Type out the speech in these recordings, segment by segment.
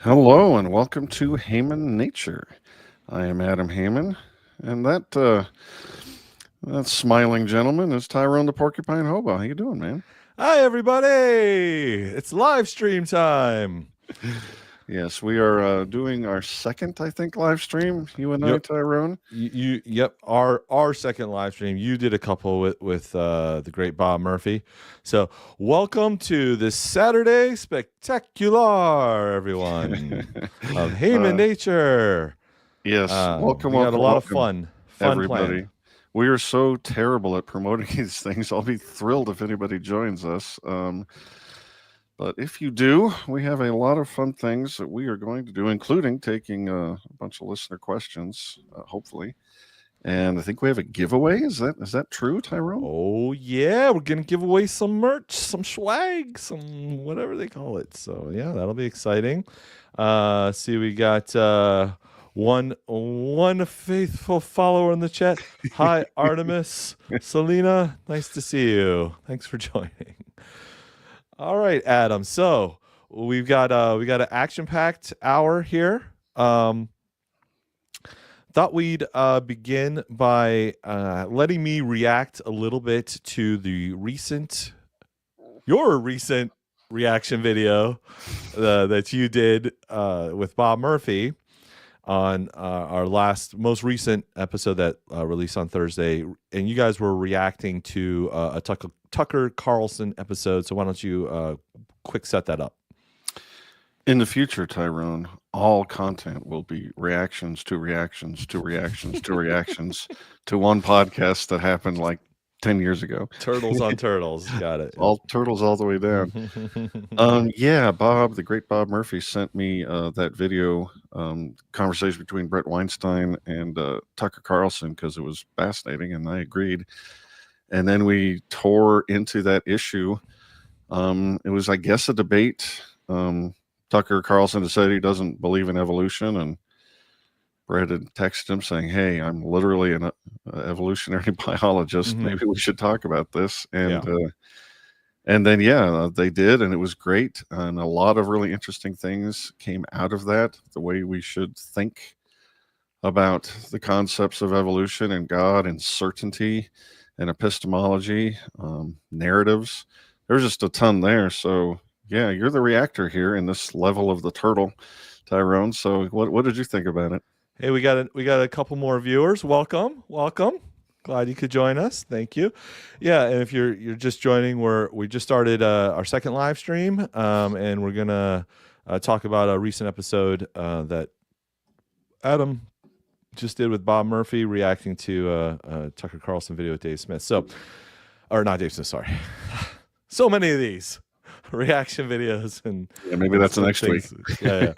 Hello and welcome to Heyman Nature. I am Adam Heyman, and that smiling gentleman is Tyrone the Porcupine Hobo. How you doing, man? Hi, everybody. It's live stream time. Yes, we are doing our second, I think, live stream. You and I, Yep. Tyrone. Yep. Our second live stream. You did a couple with the great Bob Murphy. So welcome to this Saturday spectacular, everyone, of Heyman Nature. Yes, welcome, We got a welcome, lot of welcome, fun planned. everybody. We are so terrible at promoting these things. I'll be thrilled if anybody joins us. But if you do, we have a lot of fun things that we are going to do, including taking a bunch of listener questions, hopefully. And I think we have a giveaway. Is that true, Tyrone? Oh yeah, we're gonna give away some merch, some swag, some whatever they call it. So yeah, that'll be exciting. See, we got one faithful follower in the chat. Hi, Artemis, Selena, nice to see you. Thanks for joining. All right, Adam. So we got an action packed hour here. Thought we'd begin by letting me react a little bit to your recent reaction video that you did with Bob Murphy on our most recent episode that released on Thursday, and you guys were reacting to a Tucker Carlson episode. So why don't you quick set that up? In the future, Tyrone, all content will be reactions to reactions to reactions to reactions to one podcast that happened like 10 years ago. Turtles on turtles. Got it. All turtles all the way down. Yeah, the great Bob Murphy sent me that video conversation between Brett Weinstein and Tucker Carlson because it was fascinating, and I agreed. And then we tore into that issue. It was, I guess, a debate. Tucker Carlson had said he doesn't believe in evolution, and Brett had texted him saying, "Hey, I'm literally an evolutionary biologist. Mhm. Maybe we should talk about this." And Yeah. and then they did, and it was great. And a lot of really interesting things came out of that. The way we should think about the concepts of evolution and God and certainty and epistemology, narratives. There's just a ton there. So yeah, you're the reactor here in this level of the turtle, Tyrone. So what did you think about it? Hey, we got a couple more viewers. Welcome. Glad you could join us. Thank you. Yeah, and if you're just joining, we just started our second live stream, and we're gonna talk about a recent episode that Adam just did with Bob Murphy reacting to Tucker Carlson video with Dave Smith. So, or not Dave Smith, sorry. So many of these reaction videos, and Yeah, maybe that's next week. Yeah.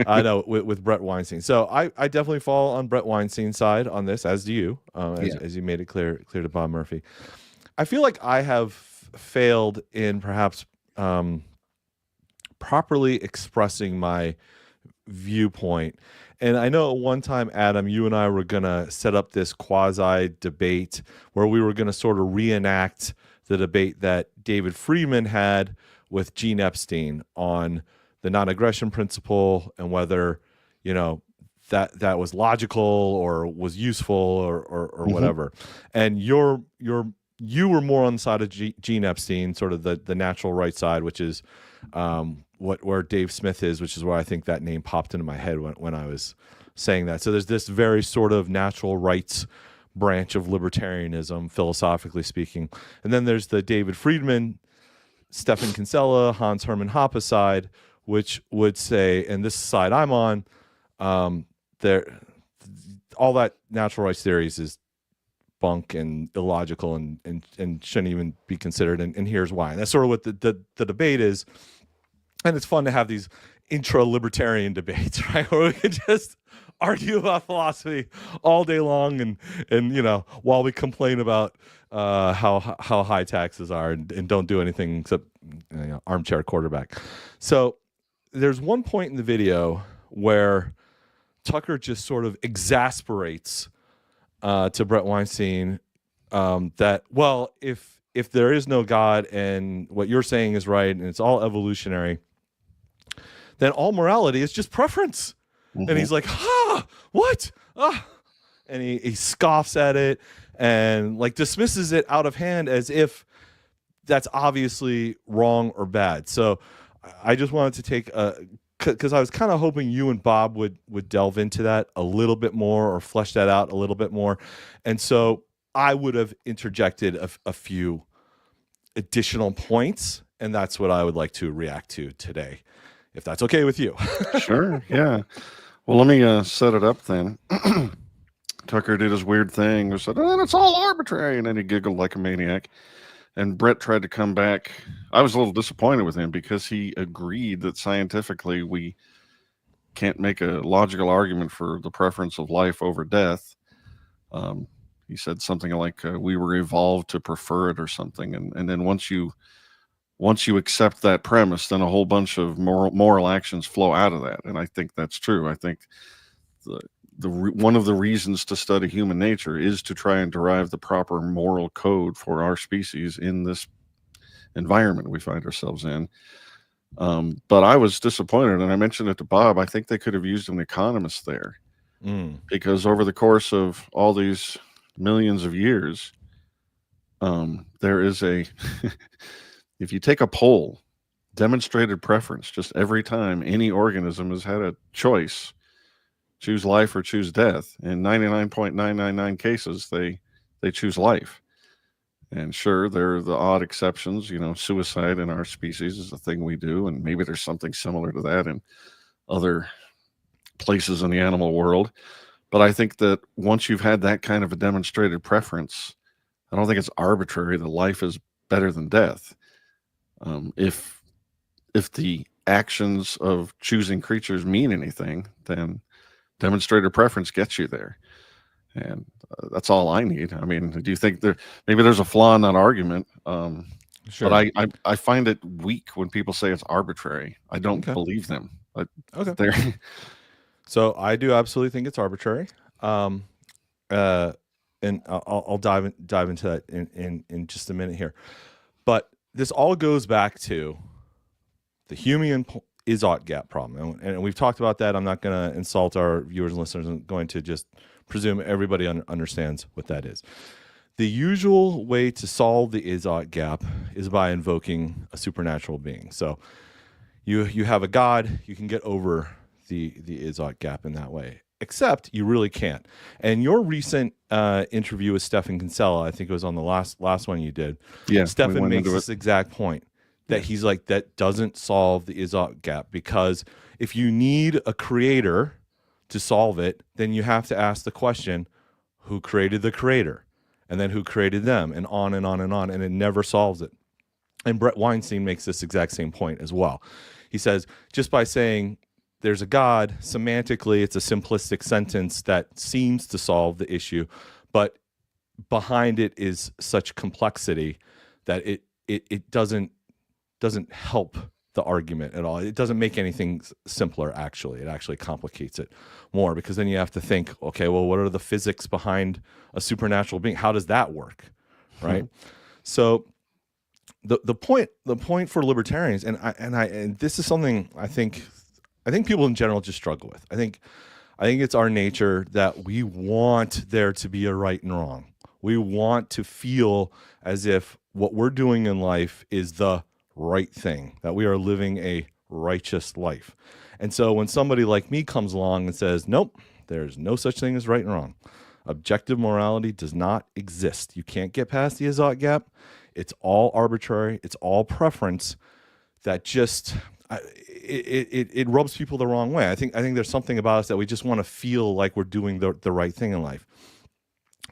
I know with Brett Weinstein. So I definitely fall on Brett Weinstein's side on this, as do you, as you made it clear to Bob Murphy. I feel like I have failed in perhaps properly expressing my viewpoint. And I know at one time, Adam, you and I were gonna set up this quasi debate where we were gonna sort of reenact the debate that David Friedman had with Gene Epstein on the non-aggression principle and whether, that was logical or was useful or whatever. And you were more on the side of Gene Epstein, sort of the natural right side, which is where Dave Smith is, which is where I think that name popped into my head when I was saying that. So there's this very sort of natural rights branch of libertarianism, philosophically speaking. And then there's the David Friedman, Stephan Kinsella, Hans Hermann Hoppe side, which would say, and this side I'm on, all that natural rights theories is bunk and illogical and shouldn't even be considered. And here's why. And that's sort of what the debate is. And it's fun to have these intra-libertarian debates, right? Where we can just argue about philosophy all day long and while we complain about how high taxes are and don't do anything except armchair quarterback. So there's one point in the video where Tucker just sort of exasperates to Brett Weinstein that, well, if there is no God and what you're saying is right and it's all evolutionary, then all morality is just preference. And he's like, what? And he scoffs at it and like dismisses it out of hand as if that's obviously wrong or bad. So I just wanted to take because I was kind of hoping you and Bob would delve into that a little bit more or flesh that out a little bit more. And so I would have interjected a few additional points, and that's what I would like to react to today, if that's okay with you. Sure, yeah. Well, let me set it up then. Tucker did his weird thing and said, "Oh, it's all arbitrary," and then he giggled like a maniac. And Brett tried to come back. I was a little disappointed with him because he agreed that scientifically we can't make a logical argument for the preference of life over death. He said something like we were evolved to prefer it or something. And then once you accept that premise, then a whole bunch of moral actions flow out of that. And I think that's true. I think one of the reasons to study human nature is to try and derive the proper moral code for our species in this environment we find ourselves in. But I was disappointed, and I mentioned it to Bob. I think they could have used an economist there, because over the course of all these millions of years, there is a if you take a poll, demonstrated preference, just every time any organism has had a choice, choose life or choose death, in 99.999 cases they choose life. And sure, there are the odd exceptions. Suicide in our species is a thing we do, and maybe there's something similar to that in other places in the animal world. But I think that once you've had that kind of a demonstrated preference, I don't think it's arbitrary that life is better than death. If the actions of choosing creatures mean anything, then demonstrated preference gets you there. And that's all I need. I mean, do you think maybe there's a flaw in that argument? Sure. But I find it weak when people say it's arbitrary. I don't believe them. Okay. So I do absolutely think it's arbitrary. And I'll dive into that in just a minute here. But this all goes back to the human is-ought gap problem. And we've talked about that. I'm not going to insult our viewers and listeners. I'm going to just presume everybody understands what that is. The usual way to solve the is-ought gap is by invoking a supernatural being. So you have a god, you can get over the is-ought gap in that way. Except you really can't. And your recent interview with Stefan Kinsella, I think it was on the last one you did. Yeah, Stefan makes this exact point that he's like, that doesn't solve the is-ought gap, because if you need a creator to solve it, then you have to ask the question, who created the creator? And then who created them? And on and on and on. And it never solves it. And Brett Weinstein makes this exact same point as well. He says, just by saying there's a God, semantically, it's a simplistic sentence that seems to solve the issue, but behind it is such complexity that it doesn't help the argument at all. It doesn't make anything simpler, actually. It actually complicates it more, because then you have to think, okay, well, what are the physics behind a supernatural being? How does that work, right? So the point for libertarians, and this is something I think people in general just struggle with. I think it's our nature that we want there to be a right and wrong. We want to feel as if what we're doing in life is the right thing, that we are living a righteous life. And so when somebody like me comes along and says, nope, there's no such thing as right and wrong, objective morality does not exist, you can't get past the is-ought gap, it's all arbitrary, it's all preference, that just it rubs people the wrong way. I think there's something about us that we just want to feel like we're doing the right thing in life.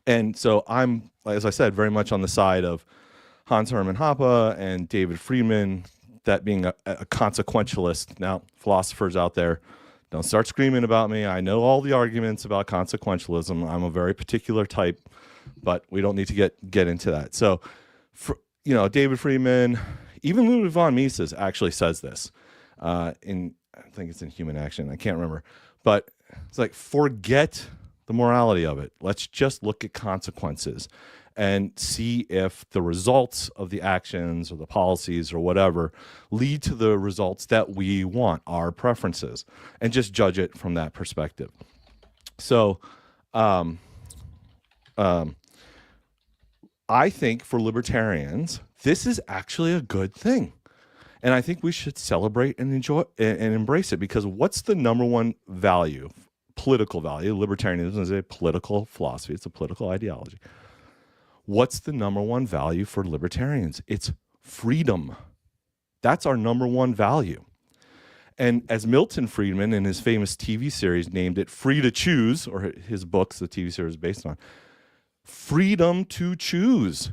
And so I'm, as I said, very much on the side of Hans Hermann Hoppe and David Friedman, that being a consequentialist. Now, philosophers out there, don't start screaming about me. I know all the arguments about consequentialism. I'm a very particular type, but we don't need to get into that. So, David Friedman, even Ludwig von Mises actually says this I think it's in Human Action. I can't remember, but it's like, forget the morality of it. Let's just look at consequences. and see if the results of the actions or the policies or whatever lead to the results that we want, our preferences, and just judge it from that perspective. So, um, I think for libertarians, this is actually a good thing. And I think we should celebrate and enjoy and embrace it, because what's the number one value, political value? Libertarianism is a political philosophy. It's a political ideology. What's the number one value for libertarians? It's freedom. That's our number one value. And as Milton Friedman in his famous TV series named it Free to Choose, or his books, the TV series is based on, freedom to choose.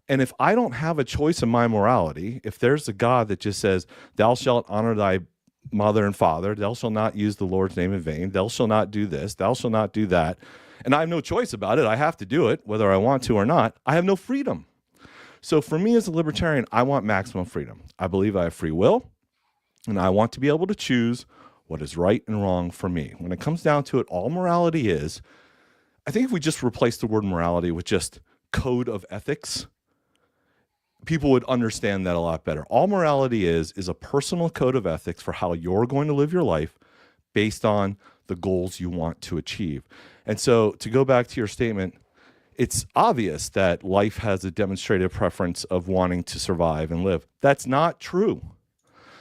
And if I don't have a choice in my morality, if there's a God that just says, thou shalt honor thy mother and father, thou shalt not use the Lord's name in vain, thou shalt not do this, thou shalt not do that, and I have no choice about it, I have to do it, whether I want to or not, I have no freedom. So for me as a libertarian, I want maximum freedom. I believe I have free will, and I want to be able to choose what is right and wrong for me. When it comes down to it, all morality is, I think if we just replace the word morality with just code of ethics, people would understand that a lot better. All morality is a personal code of ethics for how you're going to live your life based on the goals you want to achieve. And so to go back to your statement, it's obvious that life has a demonstrated preference of wanting to survive and live. That's not true.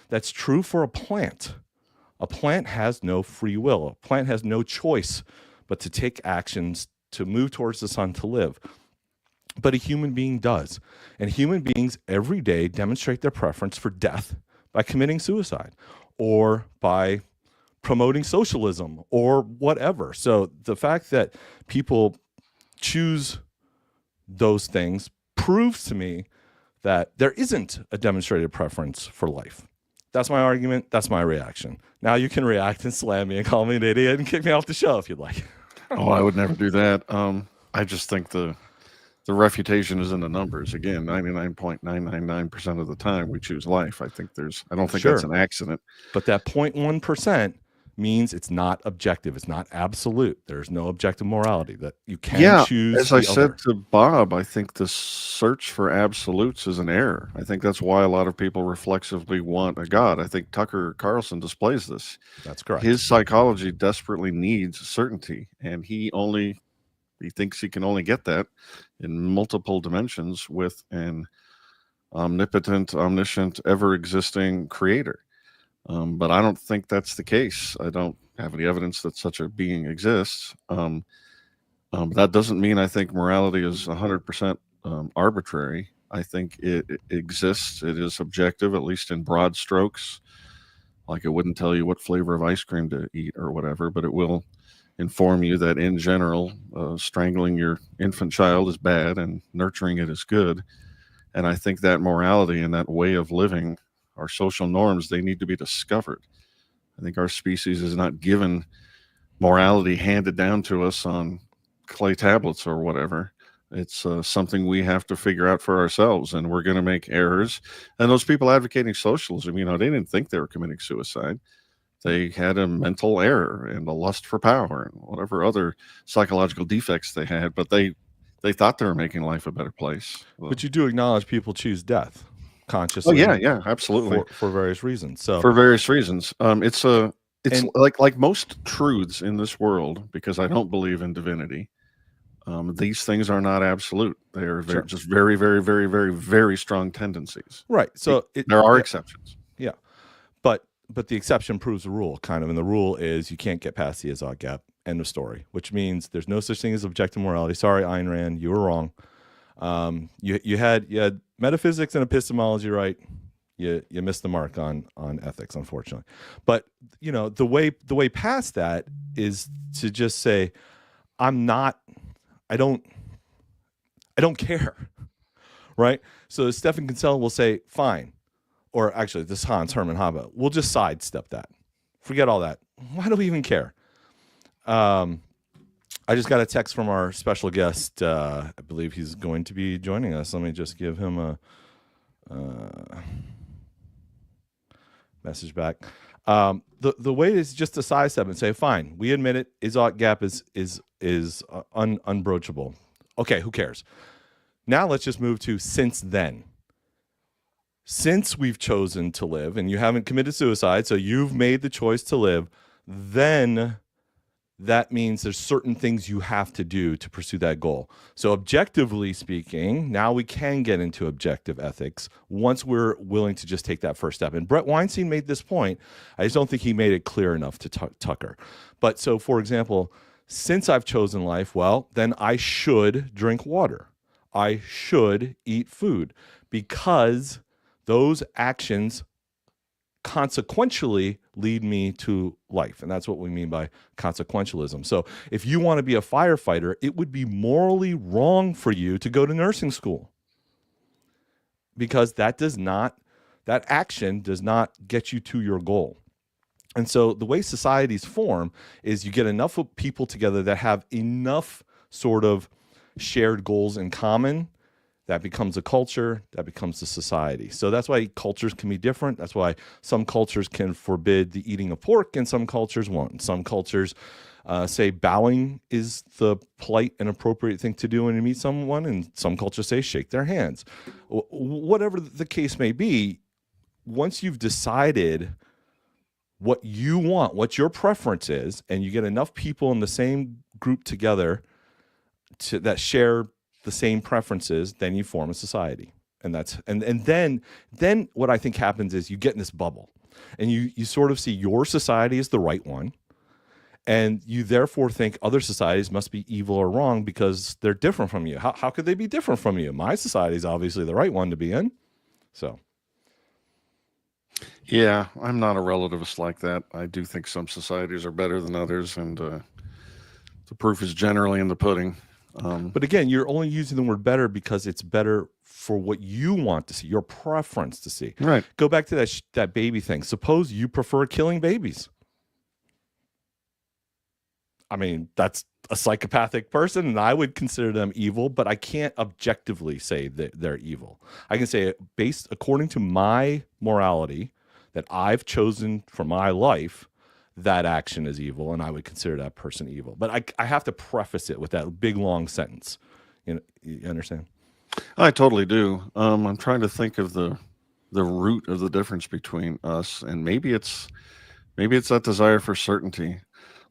That's true for a plant. A plant has no free will. A plant has no choice but to take actions to move towards the sun to live. But a human being does. And human beings every day demonstrate their preference for death by committing suicide or by promoting socialism or whatever. So the fact that people choose those things proves to me that there isn't a demonstrated preference for life. That's my argument. That's my reaction. Now you can react and slam me and call me an idiot and kick me off the show if you'd like. Oh, I would never do that. I just think the refutation is in the numbers. Again, 99.999% of the time we choose life. I don't think that's an accident. But that 0.1% means it's not objective. It's not absolute. There's no objective morality that you can choose. As I said to Bob, I think the search for absolutes is an error. I think that's why a lot of people reflexively want a God. I think Tucker Carlson displays this. That's correct. His psychology desperately needs certainty, and he thinks he can only get that in multiple dimensions with an omnipotent, omniscient, ever-existing creator. But I don't think that's the case. I don't have any evidence that such a being exists. That doesn't mean I think morality is 100% arbitrary. I think it exists. It is objective, at least in broad strokes. Like it wouldn't tell you what flavor of ice cream to eat or whatever, but it will inform you that in general, strangling your infant child is bad and nurturing it is good. And I think that morality and that way of living, our social norms, they need to be discovered. I think our species is not given morality handed down to us on clay tablets or whatever. It's something we have to figure out for ourselves, and we're going to make errors. And those people advocating socialism, they didn't think they were committing suicide. They had a mental error and a lust for power and whatever other psychological defects they had, but they thought they were making life a better place. But you do acknowledge people choose death consciously. Oh yeah, absolutely. For various reasons. So for various reasons, it's like most truths in this world, because I don't believe in divinity. These things are not absolute. They are just very, very, very, very, very strong tendencies. Right. So there are exceptions. Yeah, but the exception proves the rule, kind of, and the rule is you can't get past the Azog gap. End of story. Which means there's no such thing as objective morality. Sorry, Ayn Rand, you were wrong. You had metaphysics and epistemology right. You missed the mark on ethics, unfortunately. But the way past that is to just say, I don't care, right? So Stephen Kinsella will say, fine. Or actually, this Hans Hermann Hoppe, we'll just sidestep that. Forget all that. Why do we even care? I just got a text from our special guest. I believe he's going to be joining us. Let me just give him a message back. The way is just to sidestep and say, fine, we admit it. Azog gap is unbroachable. Okay, who cares? Now let's just move to since then. Since we've chosen to live and you haven't committed suicide, so you've made the choice to live, then that means there's certain things you have to do to pursue that goal. So objectively speaking, now we can get into objective ethics once we're willing to just take that first step. And Brett Weinstein made this point. I just don't think he made it clear enough to Tucker. But so, for example, since I've chosen life, well, then I should drink water. I should eat food, because those actions consequentially lead me to life. And that's what we mean by consequentialism. So if you want to be a firefighter, it would be morally wrong for you to go to nursing school, because that action does not get you to your goal. And so the way societies form is you get enough of people together that have enough sort of shared goals in common. That becomes a culture, that becomes a society. So that's why cultures can be different. That's why some cultures can forbid the eating of pork and some cultures won't. Some cultures say bowing is the polite and appropriate thing to do when you meet someone, and some cultures say shake their hands. Whatever the case may be, once you've decided what you want, what your preference is, and you get enough people in the same group together that share the same preferences, then you form a society. And that's and then what I think happens is you get in this bubble, and you sort of see your society as the right one, and you therefore think other societies must be evil or wrong because they're different from you. How could they be different from you? My society is obviously the right one to be in. So Yeah, I'm not a relativist like that. I do think some societies are better than others, and the proof is generally in the pudding. But again, you're only using the word better because it's better for what you want to see, your preference to see. Right. Go back to that baby thing. Suppose you prefer killing babies. I mean, that's a psychopathic person, and I would consider them evil, but I can't objectively say that they're evil. I can say, based according to my morality that I've chosen for my life, that action is evil, and I would consider that person evil. But I have to preface it with that big long sentence. You understand? I totally do. I'm trying to think of the root of the difference between us, and maybe it's that desire for certainty.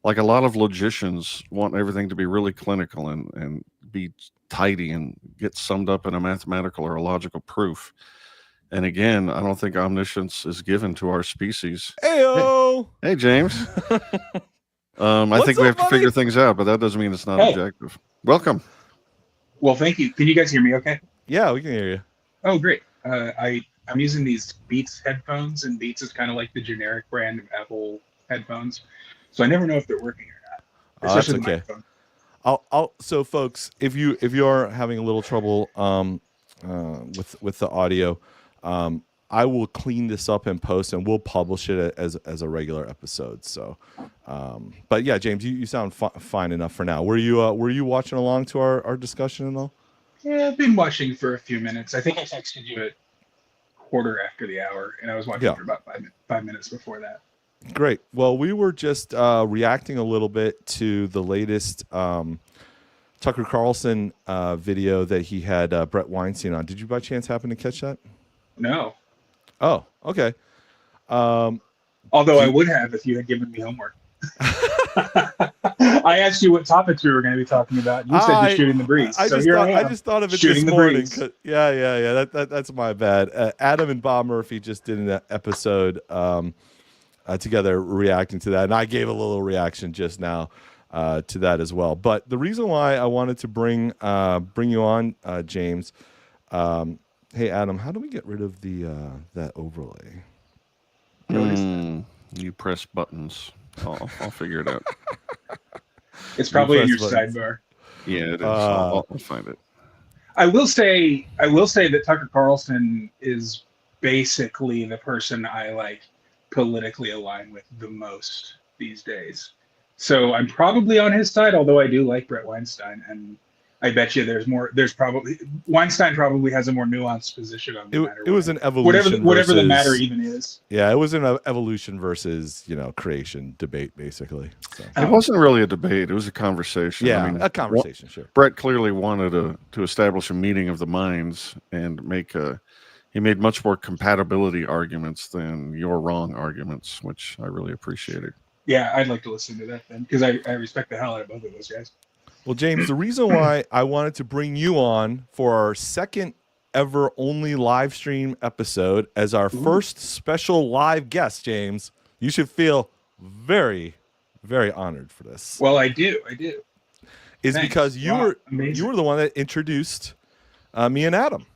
Like a lot of logicians want everything to be really clinical and be tidy and get summed up in a mathematical or a logical proof. And again, I don't think omniscience is given to our species. Heyo! Hey, James. I think we have to figure things out, but that doesn't mean it's not objective. Welcome. Well, thank you. Can you guys hear me okay? Yeah, we can hear you. Oh, great. I'm using these Beats headphones, and Beats is kind of like the generic brand of Apple headphones. So I never know if they're working or not. That's okay. So folks, if you are having a little trouble with the audio, I will clean this up in post, and we'll publish it as a regular episode. So, but yeah, James, you sound fine enough for now. Were you watching along to our discussion and all? Yeah, I've been watching for a few minutes. I think I texted you at quarter after the hour, and I was watching for about 5 minutes before that. Great. Well, we were just reacting a little bit to the latest Tucker Carlson video that he had Brett Weinstein on. Did you by chance happen to catch that? No. Oh, okay. Although I would have if you had given me homework. I asked you what topics we were going to be talking about. You said you're shooting the breeze. I just thought of it this morning. Yeah. That's my bad. Adam and Bob Murphy just did an episode together reacting to that, and I gave a little reaction just now to that as well. But the reason why I wanted to bring you on, James. Hey, Adam, how do we get rid of that overlay? You press buttons. I'll figure it out. It's probably in your sidebar. Yeah, it is. I'll find it. I will say that Tucker Carlson is basically the person I politically align with the most these days. So I'm probably on his side, although I do like Brett Weinstein, and I bet you there's probably Weinstein probably has a more nuanced position on the matter. It was an evolution whatever the versus, matter even is. Yeah, it was an evolution versus, creation debate, basically. So. It wasn't really a debate. It was a conversation. Yeah, I mean, a conversation, sure. Brett clearly wanted to establish a meeting of the minds and he made much more compatibility arguments than you're wrong arguments, which I really appreciated. Yeah, I'd like to listen to that then, because I respect the hell out of both of those guys. Well, James, the reason why I wanted to bring you on for our second ever only live stream episode as our first special live guest, James, you should feel very, very honored for this. Well, I do. Is Thanks. because you were the one that introduced me and Adam.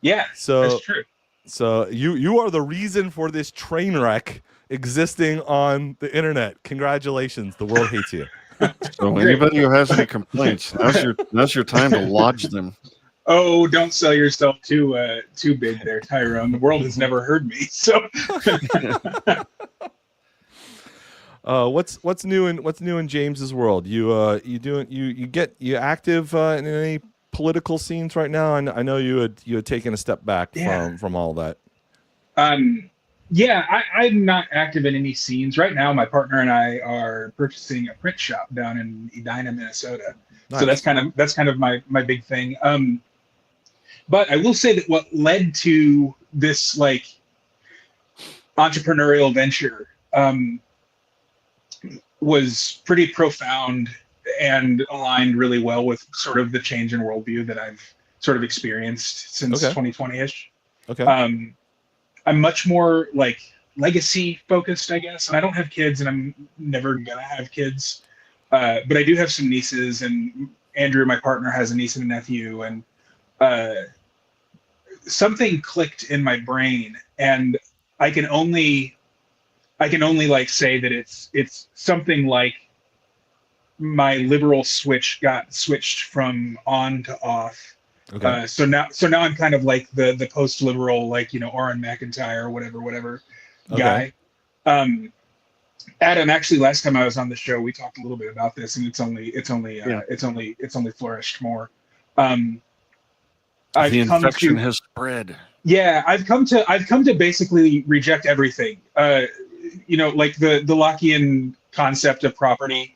Yeah, that's true. So you are the reason for this train wreck existing on the internet. Congratulations, the world hates you. So anybody who has any complaints, now's your time to lodge them. Oh, don't sell yourself too big there, Tyrone. The world has never heard me. So what's new in James's world? You active in any political scenes right now? And I know you had taken a step back from all that. Yeah, I'm not active in any scenes right now. My partner and I are purchasing a print shop down in Edina, Minnesota. Nice. So that's kind of my big thing. But I will say that what led to this like entrepreneurial venture was pretty profound and aligned really well with sort of the change in worldview that I've sort of experienced since 2020-ish. Okay. I'm much more like legacy focused, I guess. And I don't have kids, and I'm never gonna have kids. But I do have some nieces, and Andrew, my partner, has a niece and a nephew, and something clicked in my brain, and I can only like say that it's something like my liberal switch got switched from on to off. Okay. So now I'm kind of like the post-liberal, like, Orrin McIntyre or whatever guy. Adam, actually, last time I was on the show, we talked a little bit about this, and it's only flourished more. The infection has spread. Yeah, I've come to basically reject everything. Like the Lockean concept of property.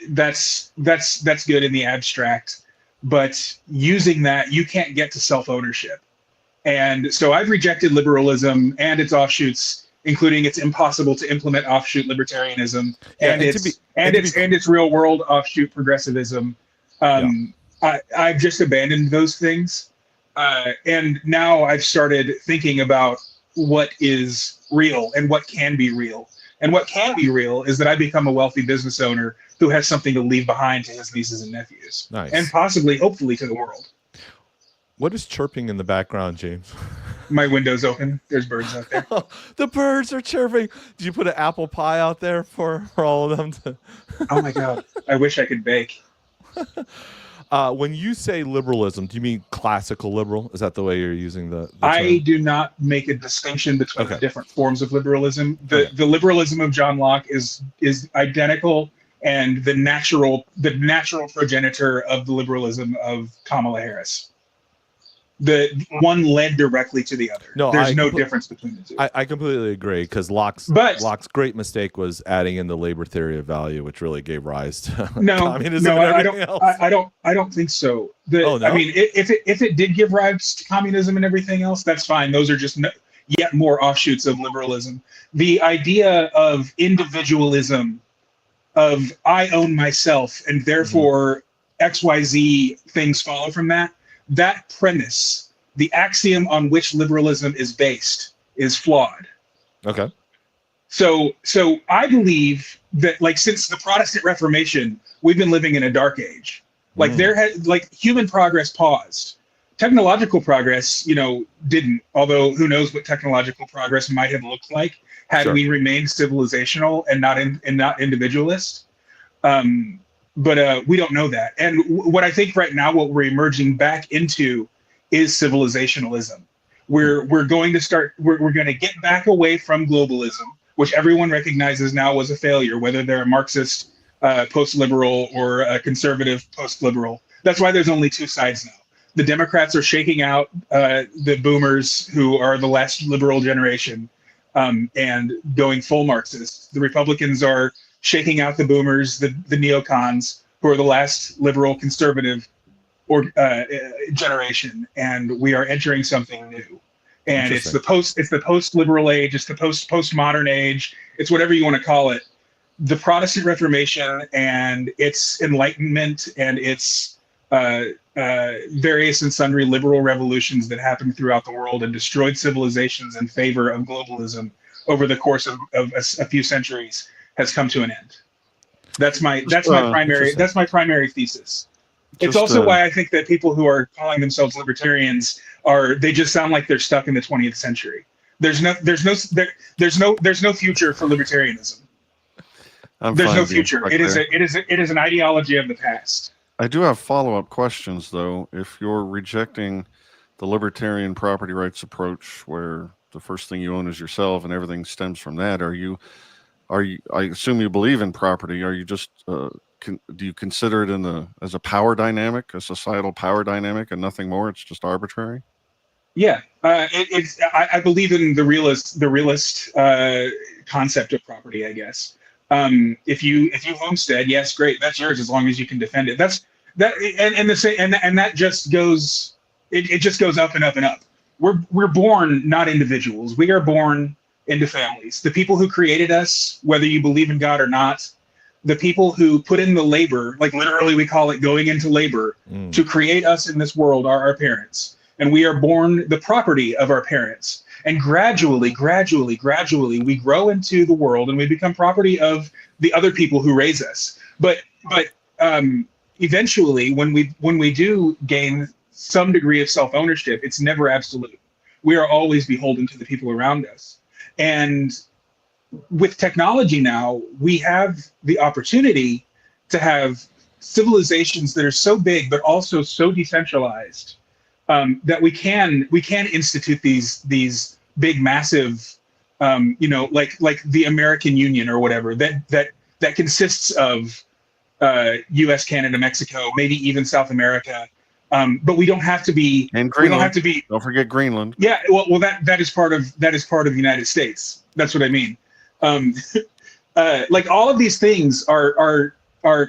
That's good in the abstract. But using that, you can't get to self-ownership. And so I've rejected liberalism and its offshoots, including it's impossible to implement offshoot libertarianism and its real world offshoot progressivism. I've just abandoned those things. And now I've started thinking about what is real and what can be real. And what can be real is that I become a wealthy business owner who has something to leave behind to his nieces and nephews. Nice. And possibly, hopefully, to the world. What is chirping in the background, James? My window's open. There's birds out there. The birds are chirping. Did you put an apple pie out there for all of them to... Oh my God. I wish I could bake. When you say liberalism, do you mean classical liberal? Is that the way you're using the term? I do not make a distinction between the different forms of liberalism. The liberalism of John Locke is identical, and the natural progenitor of the liberalism of Kamala Harris. The one led directly to the other. There's no difference between the two. I completely agree, because Locke's great mistake was adding in the labor theory of value, which really gave rise to communism and everything else. I don't think so. No? I mean, if it did give rise to communism and everything else, that's fine. Those are just yet more offshoots of liberalism. The idea of individualism, of I own myself, and therefore XYZ things follow from that. That premise, the axiom on which liberalism is based, is flawed. Okay. So I believe that, like, since the Protestant Reformation, we've been living in a dark age. Like human progress paused. Technological progress, didn't. Although who knows what technological progress might have looked like had we remained civilizational and not individualist. But we don't know that. And what I think right now, what we're emerging back into is civilizationalism. We're going to get back away from globalism, which everyone recognizes now was a failure, whether they're a Marxist, post-liberal or a conservative post-liberal. That's why there's only two sides now. The Democrats are shaking out the boomers, who are the last liberal generation, and going full Marxist. The Republicans are shaking out the boomers, the neocons, who are the last liberal conservative generation, and we are entering something new. And it's the post-liberal age, it's the postmodern age, it's whatever you want to call it. The Protestant Reformation and its Enlightenment and its various and sundry liberal revolutions that happened throughout the world and destroyed civilizations in favor of globalism over the course of a few centuries has come to an end. That's my primary thesis. It's also why I think that people who are calling themselves libertarians they just sound like they're stuck in the 20th century. There's no future for libertarianism. There's no future. It is an ideology of the past. I do have follow-up questions, though. If you're rejecting the libertarian property rights approach, where the first thing you own is yourself and everything stems from that, I assume you believe in property. Are you just do you consider it as a power dynamic, a societal power dynamic, and nothing more? It's just arbitrary. Yeah, I believe in the realist concept of property, I guess. If you homestead, yes, great, that's yours as long as you can defend it. And that just goes, it just goes up and up and up. We're born not individuals. We are born into families. The people who created us, whether you believe in God or not, the people who put in the labor, like literally we call it going into labor, to create us in this world are our parents. And we are born the property of our parents. And gradually, we grow into the world and we become property of the other people who raise us. But eventually, when we do gain some degree of self-ownership, it's never absolute. We are always beholden to the people around us. And with technology now, we have the opportunity to have civilizations that are so big but also so decentralized that we can institute these big, massive, like the American Union or whatever that consists of U.S., Canada, Mexico, maybe even South America. But we don't have to be. And Greenland. We don't have to be. Don't forget Greenland. Yeah, well, that is part of the United States. That's what I mean. Like all of these things are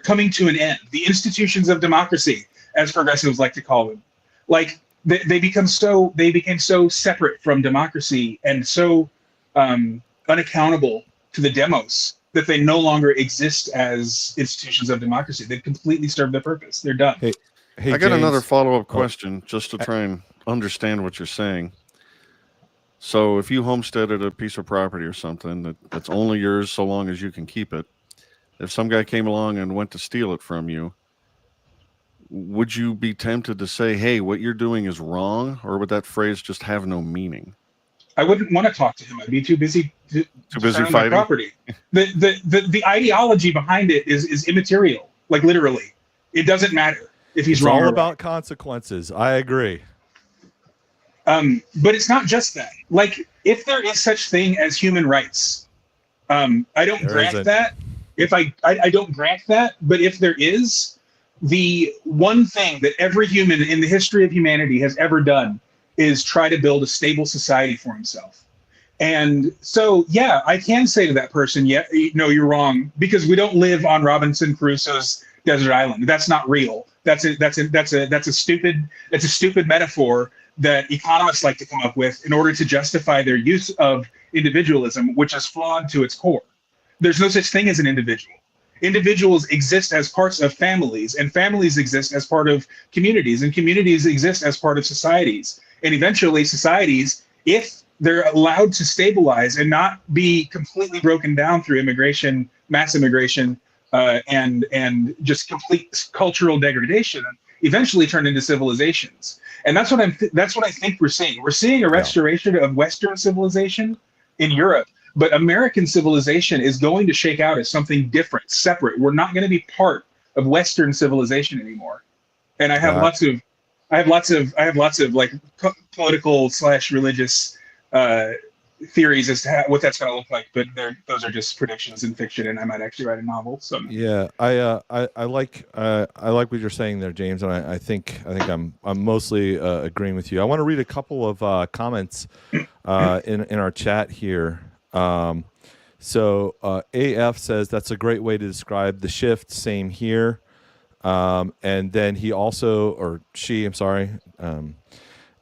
coming to an end. The institutions of democracy, as progressives like to call them, like they became so separate from democracy and so unaccountable to the demos that they no longer exist as institutions of democracy. They've completely served their purpose. They're done. Hey, I got another follow-up question just to try and understand what you're saying. So if you homesteaded a piece of property or something that's only yours so long as you can keep it, if some guy came along and went to steal it from you, would you be tempted to say, hey, what you're doing is wrong? Or would that phrase just have no meaning? I wouldn't want to talk to him. I'd be too busy fighting my property. The ideology behind it is immaterial. Like literally, it doesn't matter if he's wrong. It's all or about right. consequences. I agree. But it's not just that. Like, if there is such thing as human rights, I don't grant that. I don't grant that. But if there is, the one thing that every human in the history of humanity has ever done is try to build a stable society for himself. And so, yeah, I can say to that person, yeah, no, you're wrong, because we don't live on Robinson Crusoe's desert island. That's not real. That's a stupid metaphor that economists like to come up with in order to justify their use of individualism, which is flawed to its core. There's no such thing as an individual. Individuals exist as parts of families, and families exist as part of communities, and communities exist as part of societies. And eventually societies, if they're allowed to stabilize and not be completely broken down through immigration, mass immigration, and just complete cultural degradation, eventually turn into civilizations. And that's what I think we're seeing. We're seeing a restoration of Western civilization in Europe, but American civilization is going to shake out as something different, separate. We're not going to be part of Western civilization anymore. And I have lots of like political / religious theories as to what that's going to look like, but those are just predictions in fiction, and I might actually write a novel. So Yeah, I like what you're saying there, James, and I think I'm mostly agreeing with you. I want to read a couple of comments in our chat here. So AF says that's a great way to describe the shift. Same here. And then he also, or she, I'm sorry.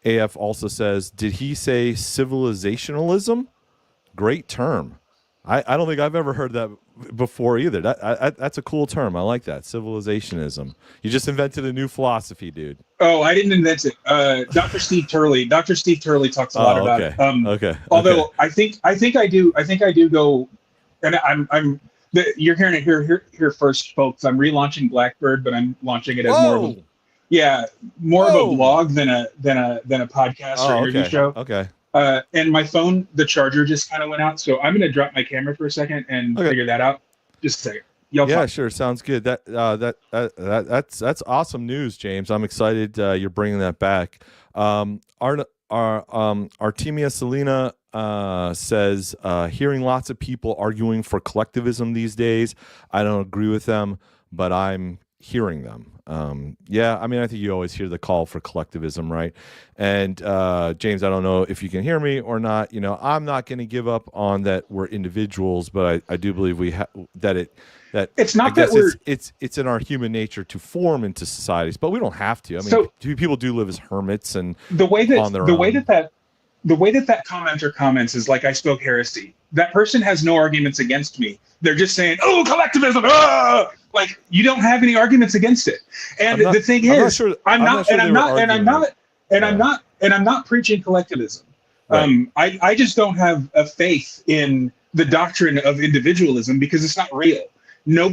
AF also says, did he say civilizationalism? Great term. I don't think I've ever heard that before either. That's a cool term. I like that. Civilizationism. You just invented a new philosophy, dude. Oh, I didn't invent it. Dr. Steve Turley talks a lot about okay. it. Okay. Although okay. I think I do go, and you're hearing it here first, folks. I'm relaunching Blackbird, but I'm launching it as more of a blog than a podcast or interview show. Okay. And my phone, the charger just kind of went out, so I'm gonna drop my camera for a second and figure that out. Just a second. Yeah, sure. Sounds good. That's awesome news, James. I'm excited you're bringing that back. Artemia Selena says, hearing lots of people arguing for collectivism these days. I don't agree with them, but I'm hearing them. Yeah, I mean, I think you always hear the call for collectivism, right? And James, I don't know if you can hear me or not. You know, I'm not going to give up on that we're individuals, but I do believe it's not it's in our human nature to form into societies, but we don't have to. I mean, people do live as hermits, and the way that commenter comments is like I spoke heresy. That person has no arguments against me. They're just saying, "Oh, collectivism!" Ah! Like you don't have any arguments against it. And the thing is, I'm not preaching collectivism. Right. I just don't have a faith in the doctrine of individualism because it's not real. No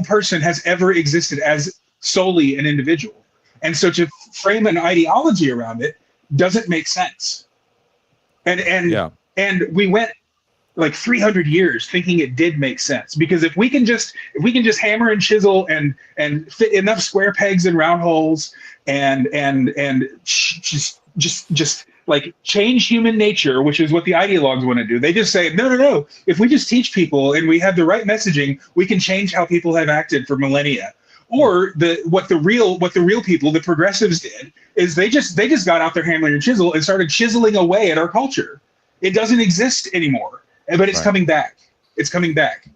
person has ever existed as solely an individual. And so to frame an ideology around it doesn't make sense. And we went like 300 years thinking it did make sense, because if we can just hammer and chisel and fit enough square pegs in round holes and just like change human nature, which is what the ideologues want to do. They just say, no. If we just teach people and we have the right messaging, we can change how people have acted for millennia. Or what the real people, the progressives, did is they just got out their hammer and chisel and started chiseling away at our culture. It doesn't exist anymore, but it's coming back. It's coming back.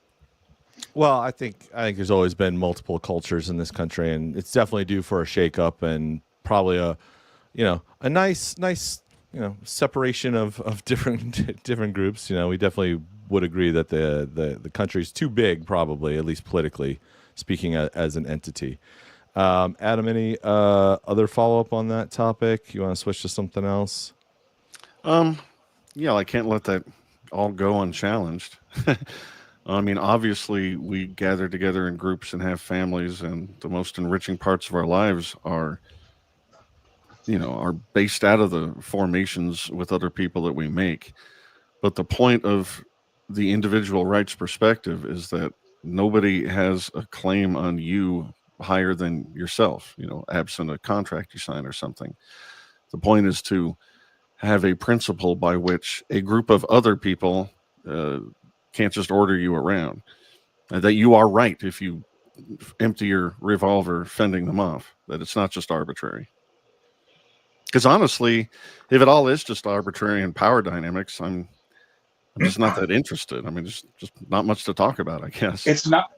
Well, I think there's always been multiple cultures in this country, and it's definitely due for a shakeup and probably a nice separation of different groups. You know, we definitely would agree that the country's too big, probably, at least politically speaking, as an entity. Adam, any other follow-up on that topic? You want to switch to something else? Yeah, I can't let that all go unchallenged. I mean, obviously, we gather together in groups and have families, and the most enriching parts of our lives are based out of the formations with other people that we make. But the point of the individual rights perspective is that nobody has a claim on you higher than yourself, absent a contract you sign or something. The point is to have a principle by which a group of other people can't just order you around, that you are right if you empty your revolver fending them off, that it's not just arbitrary. Because honestly, if it all is just arbitrary and power dynamics, I'm just not that interested. I mean, there's just not much to talk about, I guess. It's not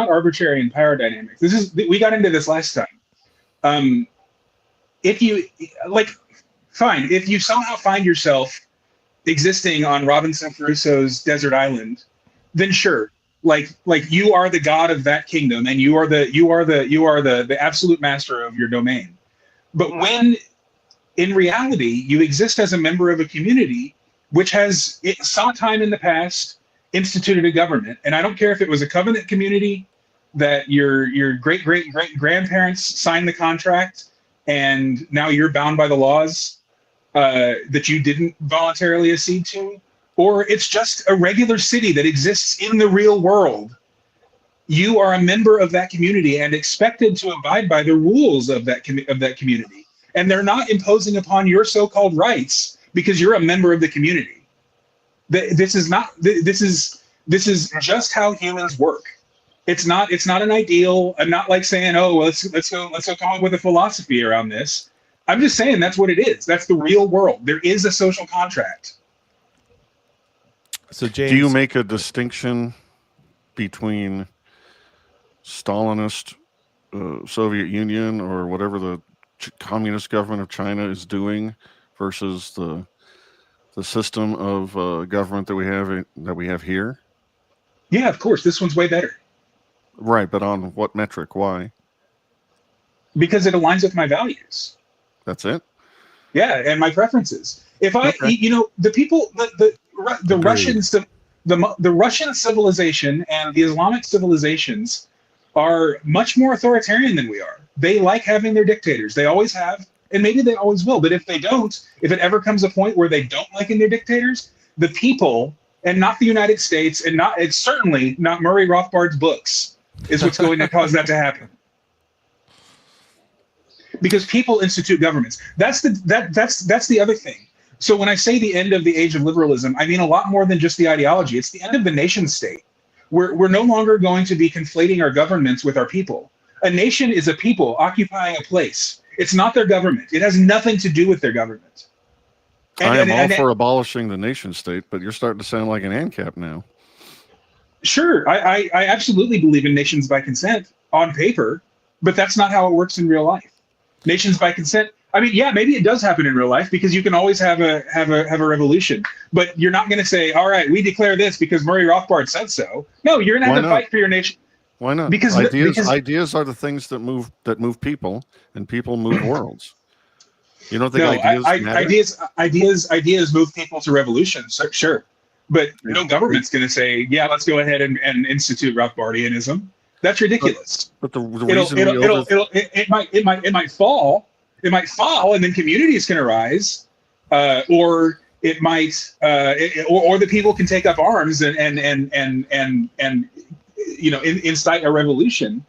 arbitrary and power dynamics. We got into this last time. If you if you somehow find yourself existing on Robinson Crusoe's desert island, then sure, like you are the god of that kingdom, and you are the absolute master of your domain. But when in reality you exist as a member of a community which has sometime in the past instituted a government, and I don't care if it was a covenant community that your great grandparents signed the contract, and now you're bound by the laws that you didn't voluntarily accede to, or it's just a regular city that exists in the real world. You are a member of that community and expected to abide by the rules of that community, and they're not imposing upon your so-called rights because you're a member of the community. This is not. This is just how humans work. It's not an ideal. I'm not like saying, oh, well, let's go come up with a philosophy around this. I'm just saying that's what it is. That's the real world. There is a social contract. So, James, do you make a distinction between Stalinist Soviet Union or whatever the communist government of China is doing versus the system of government that we have here? Yeah, of course. This one's way better. Right, but on what metric? Why? Because it aligns with my values. That's it? Yeah, and my preferences. If I, Okay. the people, the Russians, the Russian civilization and the Islamic civilizations are much more authoritarian than we are. They like having their dictators. They always have, and maybe they always will. But if they don't, if it ever comes a point where they don't like their dictators, the people, and not the United States, and it's certainly not Murray Rothbard's books, is what's going to cause that to happen. Because people institute governments. That's the other thing. So when I say the end of the age of liberalism, I mean a lot more than just the ideology. It's the end of the nation state. We're no longer going to be conflating our governments with our people. A nation is a people occupying a place. It's not their government. It has nothing to do with their government. I am all for abolishing the nation state, but you're starting to sound like an ANCAP now. Sure, I absolutely believe in nations by consent on paper, but that's not how it works in real life. Nations by consent. I mean, yeah, maybe it does happen in real life because you can always have a revolution, but you're not going to say, all right, we declare this because Murray Rothbard said so. No, you're going to have to fight for your nation. Why not? Because ideas are the things that move people, and people move worlds. You don't think ideas move people to revolution? So, sure, but no government's going to say, yeah, let's go ahead and institute Rothbardianism. That's ridiculous. But the reason it might fall. It might fall, and then communities can arise, or it might, or the people can take up arms and incite a revolution.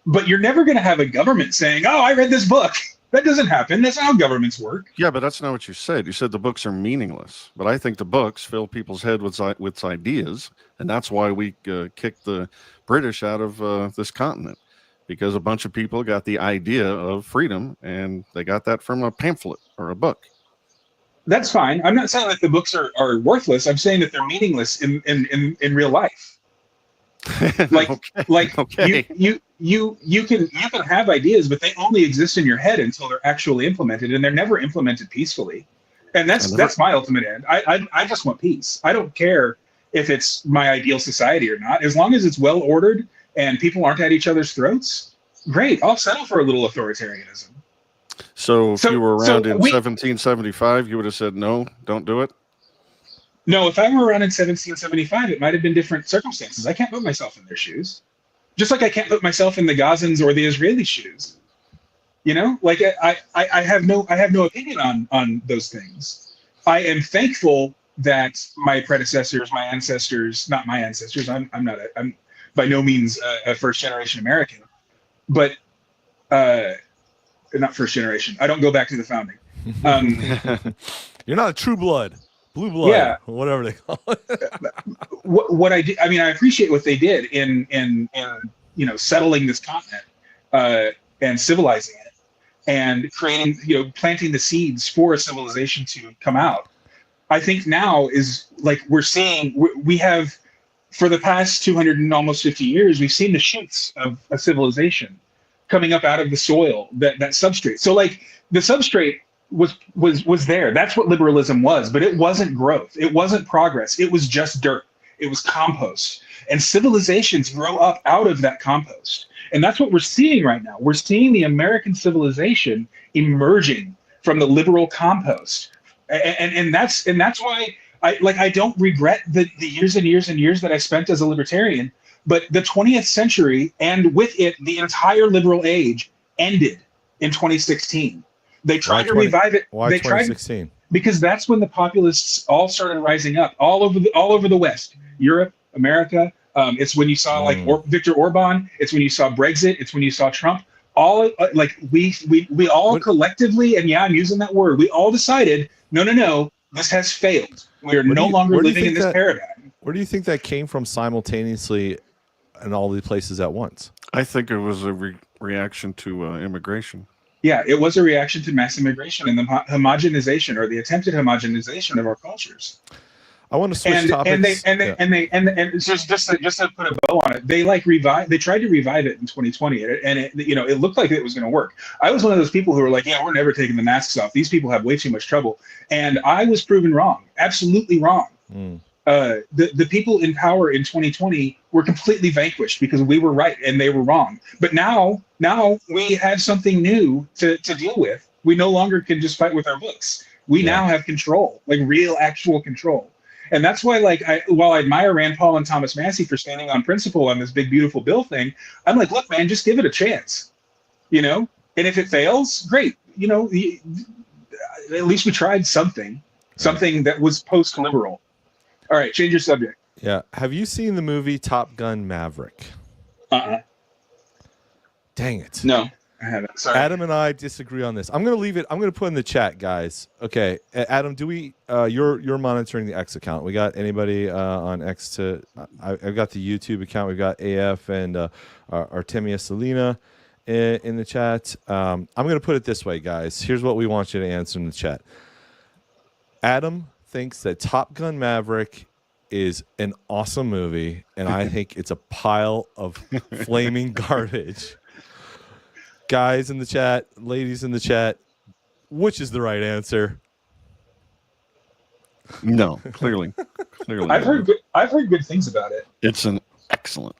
But you're never going to have a government saying, "Oh, I read this book." That doesn't happen. That's not how governments work. Yeah, but that's not what you said. You said the books are meaningless. But I think the books fill people's head with ideas, and that's why we kicked the British out of this continent, because a bunch of people got the idea of freedom, and they got that from a pamphlet or a book. That's fine. I'm not saying that the books are worthless. I'm saying that they're meaningless in real life. Okay. You can have ideas, but they only exist in your head until they're actually implemented, and they're never implemented peacefully. And that's my ultimate end. I just want peace. I don't care if it's my ideal society or not. As long as it's well ordered and people aren't at each other's throats, great. I'll settle for a little authoritarianism. So if you were around in 1775, you would have said, no, don't do it? No, if I were around in 1775, it might have been different circumstances. I can't put myself in their shoes. Just like I can't put myself in the Gazans or the Israeli shoes. You know, like I have no opinion on those things. I am thankful that my predecessors, my ancestors, not my ancestors, I'm by no means a first generation American, but not first generation. I don't go back to the founding. You're not a true blood. Blue blood, yeah, whatever they call it. what I did, I mean, I appreciate what they did in settling this continent and civilizing it and creating, planting the seeds for a civilization to come out. I think now is like we have for the past 200 and almost 50 years, we've seen the shoots of a civilization coming up out of the soil, that substrate. So like the substrate was there. That's what liberalism was, but it wasn't growth. It wasn't progress. It was just dirt. It was compost. And civilizations grow up out of that compost. And that's what we're seeing right now. We're seeing the American civilization emerging from the liberal compost. And that's why I don't regret the years and years and years that I spent as a libertarian, but the 20th century and with it the entire liberal age ended in 2016. They tried to revive it. Why 2016? Because that's when the populists all started rising up all over the West, Europe, America. It's when you saw Viktor Orban. It's when you saw Brexit. It's when you saw Trump. All we all collectively, and yeah, I'm using that word. We all decided, no, This has failed. We are Where do no you- longer where do you living in think this that- paradigm. Where do you think that came from simultaneously in all these places at once? I think it was a reaction to immigration. Yeah, it was a reaction to mass immigration and the homogenization or the attempted homogenization of our cultures. I want to switch And topics. and just to put a bow on it, they tried to revive it in 2020, and it looked like it was going to work. I was one of those people who were like, yeah, we're never taking the masks off. These people have way too much trouble, and I was proven wrong, absolutely wrong. Mm. The people in power in 2020 were completely vanquished because we were right and they were wrong. But now we have something new to deal with. We no longer can just fight with our books. We now have control, like real, actual control. And that's why, like, while I admire Rand Paul and Thomas Massey for standing on principle on this big, beautiful bill thing, I'm like, look, man, just give it a chance, And if it fails, great. At least we tried something that was post-liberal. All right, change your subject. Yeah. Have you seen the movie Top Gun Maverick? Dang it. No, I haven't. Sorry. Adam and I disagree on this. I'm going to leave it. I'm going to put in the chat, guys. Okay. Adam, do we, you're monitoring the X account. We got anybody on X I've got the YouTube account. We've got AF and Artemia Selena in the chat. I'm going to put it this way, guys. Here's what we want you to answer in the chat. Adam thinks that Top Gun Maverick is an awesome movie, and I think it's a pile of flaming garbage. Guys in the chat, ladies in the chat, which is the right answer? No, clearly. I've heard good things about it. It's an excellent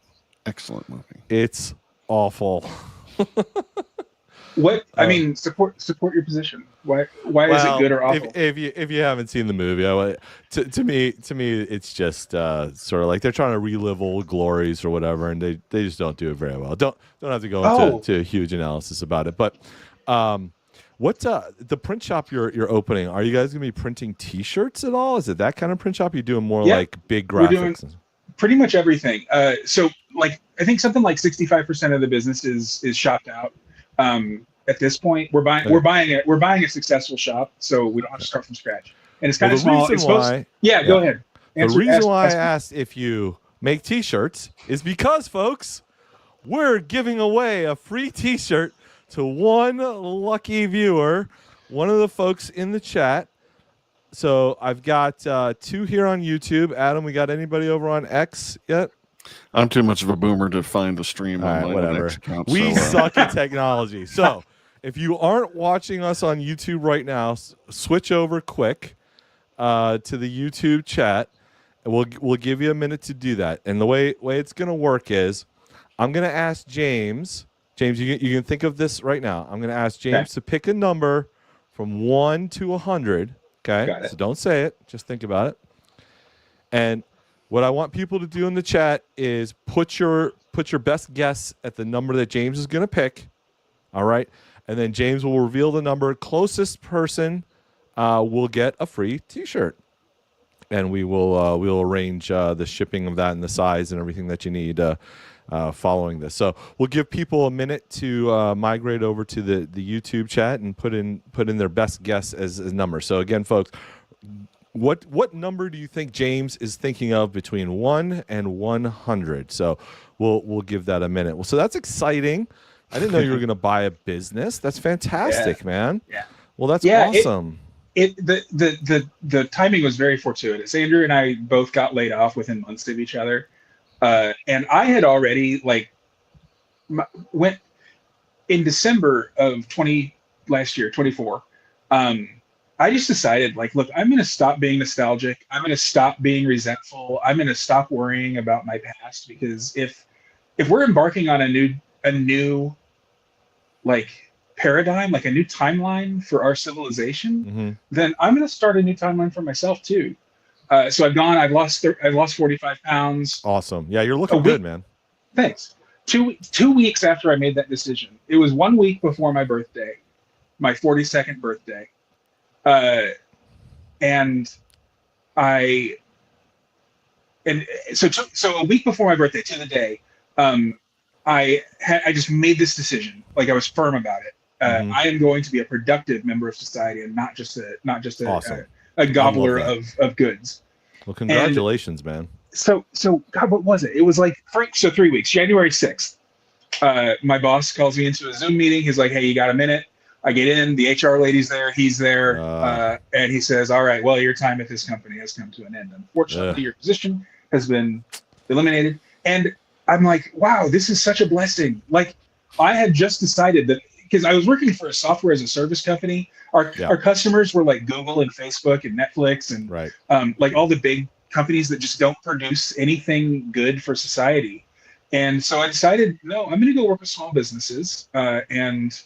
movie. It's awful. What I mean, support your position. Why is it good or awful? If you haven't seen the movie, to me it's just sort of like they're trying to relive old glories or whatever, and they just don't do it very well. Don't have to go into a huge analysis about it. But what the print shop you're opening? Are you guys gonna be printing T-shirts at all? Is it that kind of print shop? You're doing more like big graphics? We're doing pretty much everything. So like I think something like 65% of the business is shopped out. At this point, we're buying a successful shop, so we don't have to start from scratch. And it's kind of small. Go ahead. The reason why I asked if you make T-shirts is because, folks, we're giving away a free T-shirt to one lucky viewer, one of the folks in the chat. So I've got 2 here on YouTube. Adam, we got anybody over on X yet? I'm too much of a boomer to find the stream on my whatever. X account. We suck at technology. So if you aren't watching us on YouTube right now, switch over quick to the YouTube chat, and we'll give you a minute to do that. And the way it's going to work is I'm going to ask James. James, you can think of this right now. I'm going to ask James to pick a number from 1 to 100. Okay, so don't say it. Just think about it. And what I want people to do in the chat is put your best guess at the number that James is going to pick. All right, and then James will reveal the number. Closest person will get a free T-shirt, and we'll arrange the shipping of that and the size and everything that you need following this. So we'll give people a minute to migrate over to the YouTube chat and put in their best guess as a number. So again, folks, what number do you think James is thinking of between 1 and 100? So we'll give that a minute. Well, so that's exciting. I didn't know you were going to buy a business. That's fantastic, man. Yeah. Well, that's awesome. The timing was very fortuitous. Andrew and I both got laid off within months of each other. And I had already went in December of 24. I just decided look, I'm going to stop being nostalgic. I'm going to stop being resentful. I'm going to stop worrying about my past, because if we're embarking on a new paradigm, a new timeline for our civilization, then I'm going to start a new timeline for myself too. So I've lost 45 pounds. Awesome. Yeah, you're looking good, man. Thanks. 2 weeks after I made that decision, it was 1 week before my birthday, my 42nd birthday. So a week before my birthday, to the day, I just made this decision. I was firm about it. I am going to be a productive member of society and not just a awesome. a gobbler that. of goods. Well, congratulations, man. So God, what was it? It was like 3 weeks, January 6th. My boss calls me into a Zoom meeting. He's like, "Hey, you got a minute?" I get in. The HR lady's there. He's there, and he says, "All right, well, your time at this company has come to an end. Unfortunately, your position has been eliminated." And I'm like, "Wow, this is such a blessing!" Like, I had just decided that because I was working for a software as a service company. Our customers were like Google and Facebook and Netflix and like all the big companies that just don't produce anything good for society. And so I decided, no, I'm going to go work with small businesses, and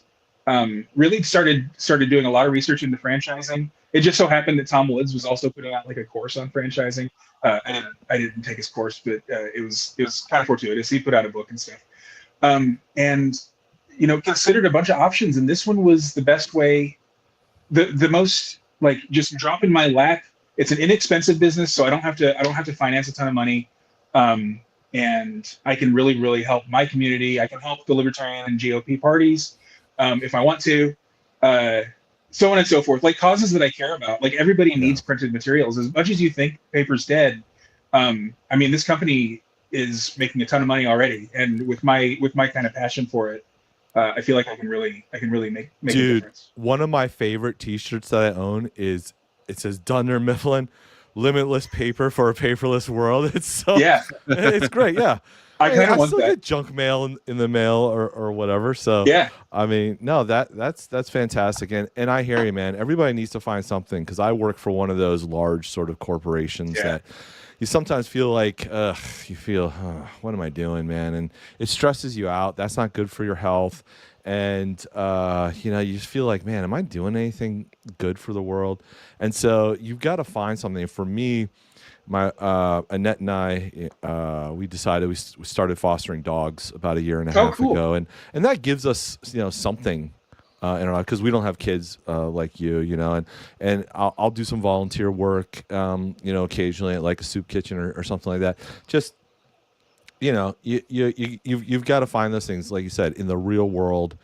really started doing a lot of research into franchising. It just so happened that Tom Woods was also putting out like a course on franchising. I didn't take his course, but it was kind of fortuitous. He put out a book and stuff, and considered a bunch of options, and this one was the best way, the most like just drop in my lap. It's an inexpensive business, so I don't have to finance a ton of money. And I can really help my community. I can help the Libertarian and GOP parties if I want to, so on and so forth. Like causes that I care about. Like everybody needs printed materials. As much as you think paper's dead, I mean, this company is making a ton of money already, and with my kind of passion for it, I feel like I can really make a difference. One of my favorite T-shirts that I own is it says Dunder Mifflin. Limitless paper for a paperless world. It's so it's great. Yeah, I kind of want still that. get junk mail in the mail or whatever. So I mean, no, that's fantastic. And I hear you, man. Everybody needs to find something, because I work for one of those large sort of corporations that you sometimes feel like what am I doing, man? And it stresses you out. That's not good for your health. And you just feel like, man, am I doing anything good for the world? And so you've got to find something. For me, my Annette and I, we decided we started fostering dogs about a year and a half ago, and that gives us something in our life, because we don't have kids like you, and I'll do some volunteer work, occasionally at like a soup kitchen or something like that. Just you've got to find those things, like you said, in the real world,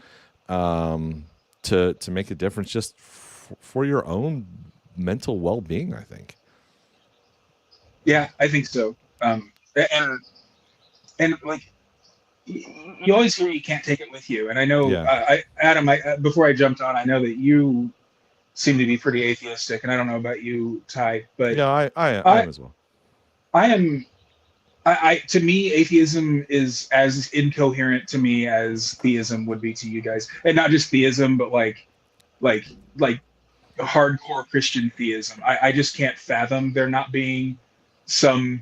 to make a difference, just for your own mental well-being, I think. Yeah, I think so. And like you always hear you can't take it with you, and I know Adam, before I jumped on, I know that you seem to be pretty atheistic, and I don't know about you, Ty, but I am as well. To me, atheism is as incoherent to me as theism would be to you guys, and not just theism, but like hardcore Christian theism. I just can't fathom there not being some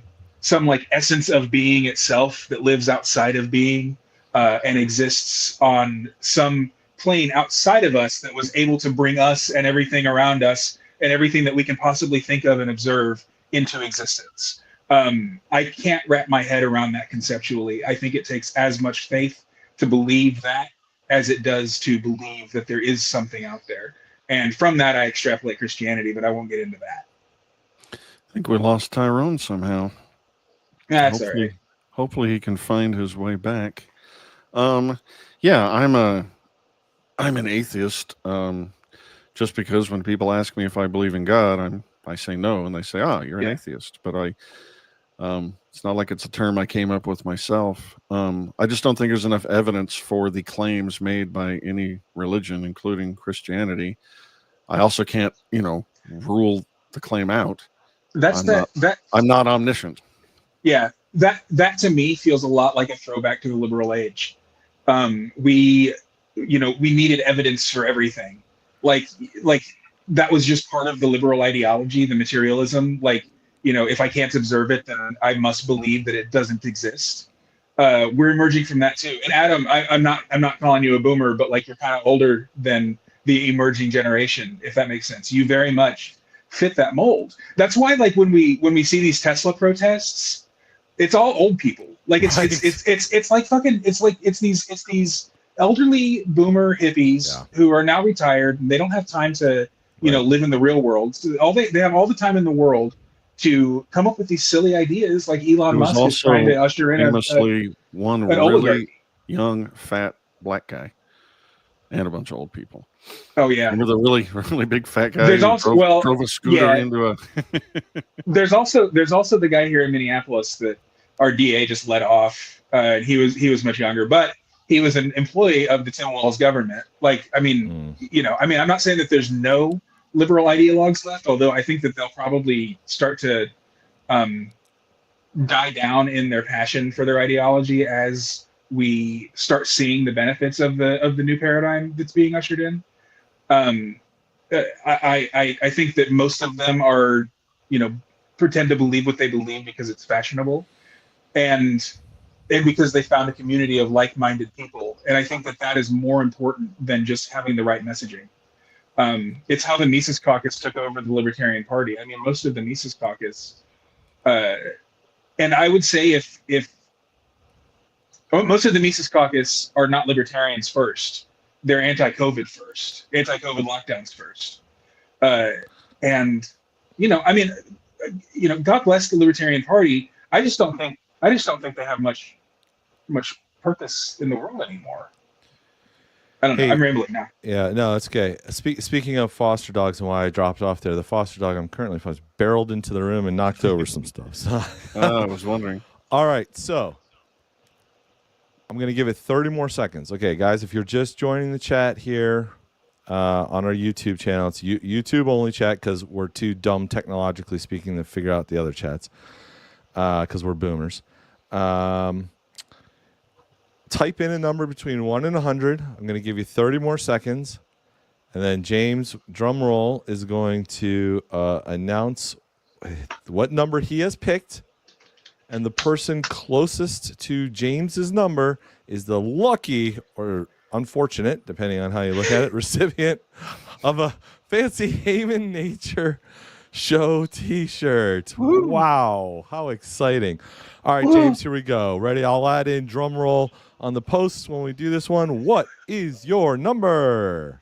like essence of being itself that lives outside of being, and exists on some plane outside of us that was able to bring us and everything around us and everything that we can possibly think of and observe into existence. I can't wrap my head around that conceptually. I think it takes as much faith to believe that as it does to believe that there is something out there. And from that, I extrapolate Christianity, but I won't get into that. I think we lost Tyrone somehow. That's all right. Hopefully he can find his way back. Yeah, I'm an atheist. Just because when people ask me if I believe in God, I say no, and they say, you're an atheist. But it's not like it's a term I came up with myself. I just don't think there's enough evidence for the claims made by any religion, including Christianity. I also can't, rule the claim out. I'm not omniscient. Yeah, that to me feels a lot like a throwback to the liberal age. We needed evidence for everything. Like that was just part of the liberal ideology, the materialism. Like, if I can't observe it, then I must believe that it doesn't exist. We're emerging from that too. And Adam, I'm not calling you a boomer, but like you're kind of older than the emerging generation, if that makes sense. You very much fit that mold. That's why, like when we see these Tesla protests, it's all old people. Like it's these elderly boomer hippies who are now retired, and they don't have time to live in the real world. So they have all the time in the world to come up with these silly ideas, like Elon Musk is trying to usher in famously one really young fat black guy. and a bunch of old people. Oh yeah. Remember the really big fat guy There's who also drove a scooter into a. There's also the guy here in Minneapolis that our DA just let off. He was much younger, but he was an employee of the Tim Walz government. Like, I mean, I'm not saying that there's no liberal ideologues left, although I think that they'll probably start to die down in their passion for their ideology as we start seeing the benefits of the new paradigm that's being ushered in. I think that most of them are, pretend to believe what they believe because it's fashionable, and because they found a community of like-minded people. And I think that is more important than just having the right messaging. It's how the Mises Caucus took over the Libertarian Party. I mean, most of the Mises Caucus, and I would say if most of the Mises Caucus are not libertarians first, they're anti-COVID first, anti-COVID lockdowns first. And, God bless the Libertarian Party. I just don't think they have much purpose in the world anymore. I don't know. I'm rambling now. Yeah, no, it's okay. Speaking of foster dogs and why I dropped off there, the foster dog I'm currently foster barreled into the room and knocked over some stuff. So I was wondering. All right, so I'm going to give it 30 more seconds. Okay, guys, if you're just joining the chat here on our YouTube channel, it's YouTube only chat because we're too dumb technologically speaking to figure out the other chats because we're boomers. Type in a number between 1 and 100. I'm going to give you 30 more seconds. And then James, drum roll, is going to announce what number he has picked. And the person closest to James's number is the lucky or unfortunate, depending on how you look at it, recipient of a fancy Human Nature Show t-shirt. Woo. Wow, how exciting. All right, James, here we go. Ready? I'll add in drum roll on the posts when we do this one. What is your number?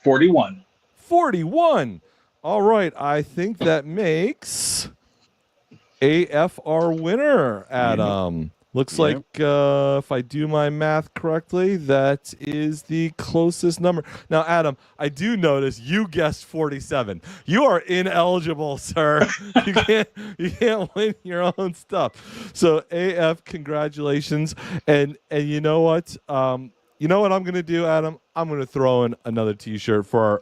41. 41. All right, I think that makes AF our winner, Adam. Looks like, if I do my math correctly, that is the closest number. Now, Adam, I do notice you guessed 47. You are ineligible, sir. You can't win your own stuff. So, AF, congratulations. And you know what? You know what I'm going to do, Adam? I'm going to throw in another T-shirt for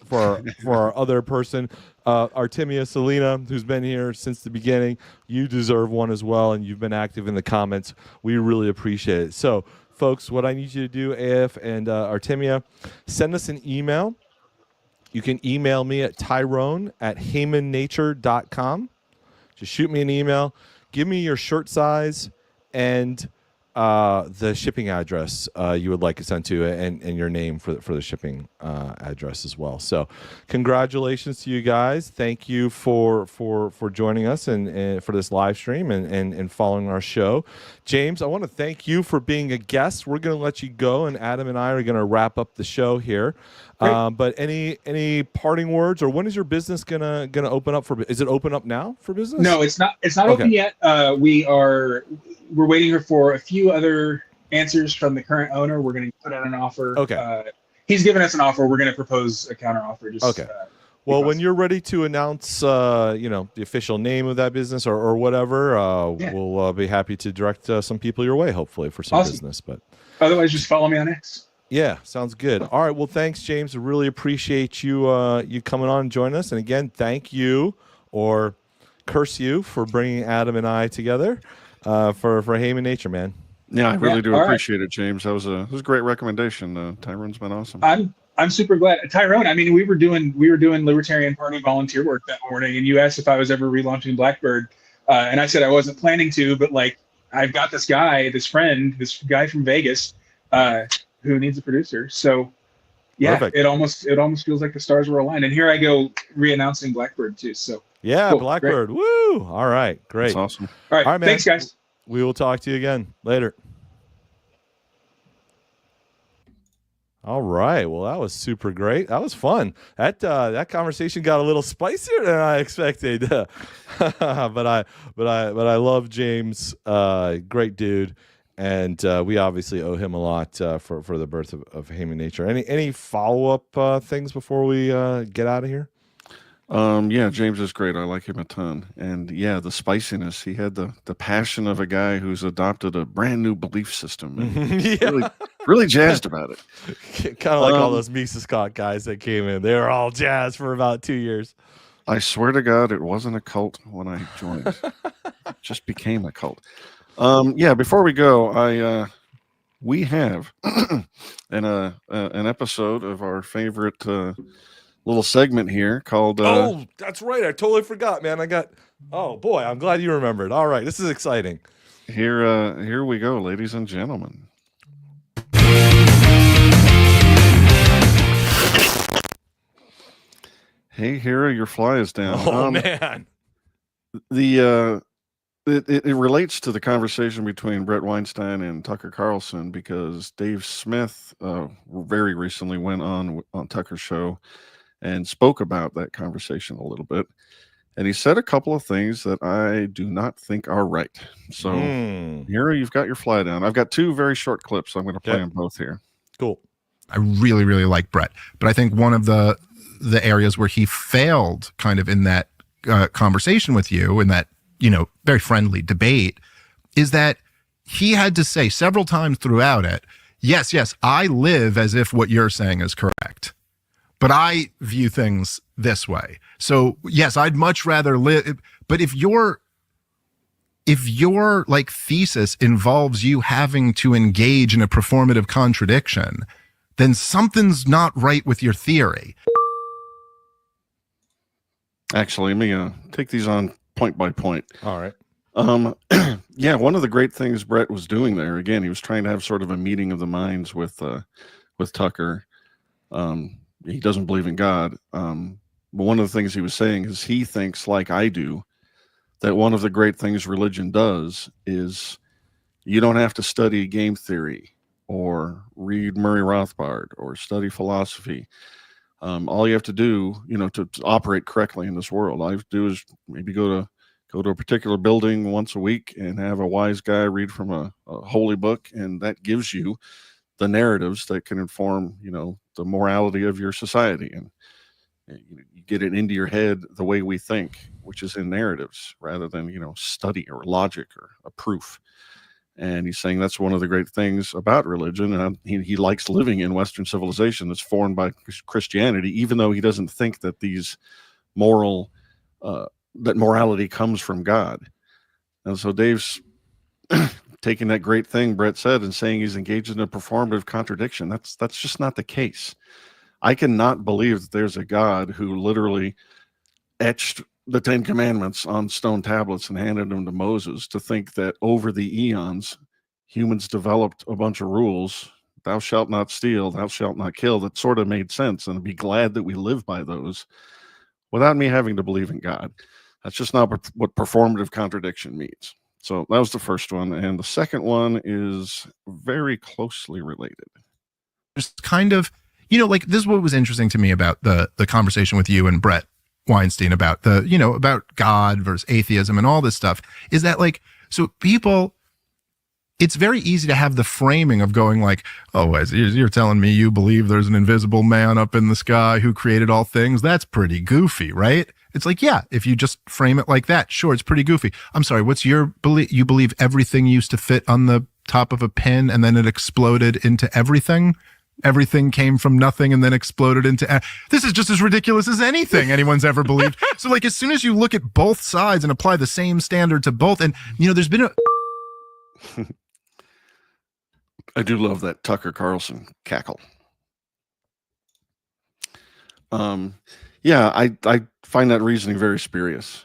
our other person, Artemia Selena, who's been here since the beginning. You deserve one as well, and you've been active in the comments. We really appreciate it. So, folks, what I need you to do, AF and Artemia, send us an email. You can email me at tyrone@haymannature.com. Just shoot me an email. Give me your shirt size and the shipping address you would like it sent to, and your name for the shipping address as well. So congratulations to you guys. Thank you for joining us and for this live stream and following our show. James, I want to thank you for being a guest. We're going to let you go, and Adam and I are going to wrap up the show here. But any parting words, or when is your business gonna open up is it open up now for business? No, it's not open yet. We're waiting for a few other answers from the current owner. We're going to put out an offer. Okay. He's given us an offer. We're going to propose a counter offer. Okay. Well, when you're ready to announce, the official name of that business or whatever, we'll be happy to direct some people your way, hopefully, for some business. But otherwise, just follow me on X. Yeah, sounds good. All right. Well, thanks, James. I really appreciate you coming on and joining us. And again, thank you or curse you for bringing Adam and I together. For Human Nature, man. Yeah, I really do appreciate it, James. That was a great recommendation. Tyrone's been awesome. I'm super glad. Tyrone, I mean, we were doing Libertarian Party volunteer work that morning, and you asked if I was ever relaunching Blackbird, and I said I wasn't planning to, but like I've got this guy from Vegas, who needs a producer. So yeah, perfect. It almost feels like the stars were aligned, and here I go re-announcing Blackbird too. So. Yeah, cool. Blackbird. Great. Woo! All right, great. That's awesome. All right, man. Thanks, guys. We will talk to you again later. All right. Well, that was super great. That was fun. That conversation got a little spicier than I expected. but I love James. Great dude. and we obviously owe him a lot for the birth of Human Nature. Any follow-up things before we get out of here? Yeah, James is great. I like him a ton. And yeah, the spiciness. He had the passion of a guy who's adopted a brand new belief system. And Yeah. really jazzed about it. Kind of like all those Mises Scott guys that came in. They were all jazzed for about 2 years. I swear to God, it wasn't a cult when I joined. It just became a cult. Yeah, before we go, we have an episode of our favorite little segment here called oh, that's right, I totally forgot, man. Oh boy, I'm glad you remembered. All right, this is exciting. Here we go, ladies and gentlemen. Hey Hero, your fly is down. Oh man. It relates to the conversation between Brett Weinstein and Tucker Carlson, because Dave Smith very recently went on Tucker's show and spoke about that conversation a little bit. And he said a couple of things that I do not think are right. So, Hero, you've got your fly down. I've got two very short clips. I'm going to play them both here. Cool. I really, really like Brett. But I think one of the areas where he failed kind of in that conversation with you, in that, very friendly debate, is that he had to say several times throughout it, yes, I live as if what you're saying is correct, but I view things this way. So yes, I'd much rather live. But if your like thesis involves you having to engage in a performative contradiction, then something's not right with your theory. Actually, let me take these on point by point. All right. Yeah, one of the great things Brett was doing there, again, he was trying to have sort of a meeting of the minds with Tucker. He doesn't believe in God. But one of the things he was saying is he thinks, like I do, that one of the great things religion does is you don't have to study game theory or read Murray Rothbard or study philosophy. All you have to do, to operate correctly in this world, all you have to do is maybe go to a particular building once a week and have a wise guy read from a holy book, and that gives you the narratives that can inform, the morality of your society, and you get it into your head the way we think, which is in narratives rather than study or logic or a proof. And he's saying that's one of the great things about religion. And he likes living in Western civilization that's formed by Christianity, even though he doesn't think that these that morality comes from God. And so Dave's taking that great thing Brett said and saying he's engaged in a performative contradiction. That's just not the case. I cannot believe that there's a God who literally etched the 10 Commandments on stone tablets and handed them to Moses, to think that over the eons, humans developed a bunch of rules. Thou shalt not steal, thou shalt not kill. That sort of made sense, and be glad that we live by those without me having to believe in God. That's just not what performative contradiction means. So that was the first one. And the second one is very closely related. Just kind of, like, this is what was interesting to me about the conversation with you and Brett Weinstein about about God versus atheism and all this stuff, is that, like, so people, it's very easy to have the framing of going like, oh, you're telling me you believe there's an invisible man up in the sky who created all things? That's pretty goofy, right? It's like, yeah, if you just frame it like that, sure, it's pretty goofy. I'm sorry, what's your belief? You believe everything used to fit on the top of a pin and then it exploded into everything? Everything came from nothing and then exploded into... This is just as ridiculous as anything anyone's ever believed. So, like, as soon as you look at both sides and apply the same standard to both, and, there's been a... I do love that Tucker Carlson cackle. Yeah, I find that reasoning very spurious.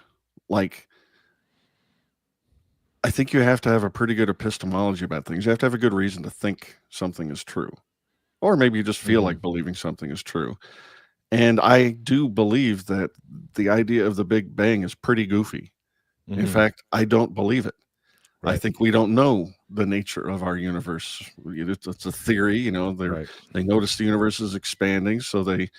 Like, I think you have to have a pretty good epistemology about things. You have to have a good reason to think something is true. Or maybe you just feel like believing something is true. And I do believe that the idea of the Big Bang is pretty goofy. In fact, I don't believe it. Right. I think we don't know the nature of our universe. It's a theory, they notice the universe is expanding, so they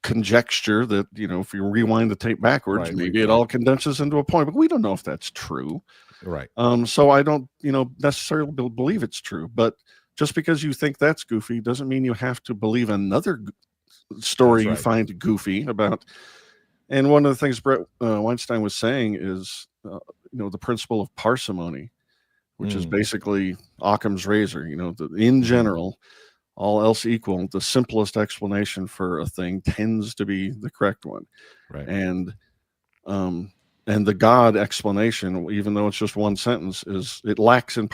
conjecture that, if you rewind the tape backwards, maybe it all condenses into a point, but we don't know if that's true. Right. So I don't, necessarily believe it's true. But just because you think that's goofy doesn't mean you have to believe another story you find goofy about. And one of the things Brett Weinstein was saying is, the principle of parsimony, which is basically Occam's razor. In general, all else equal, the simplest explanation for a thing tends to be the correct one. Right. And the God explanation, even though it's just one sentence, it lacks in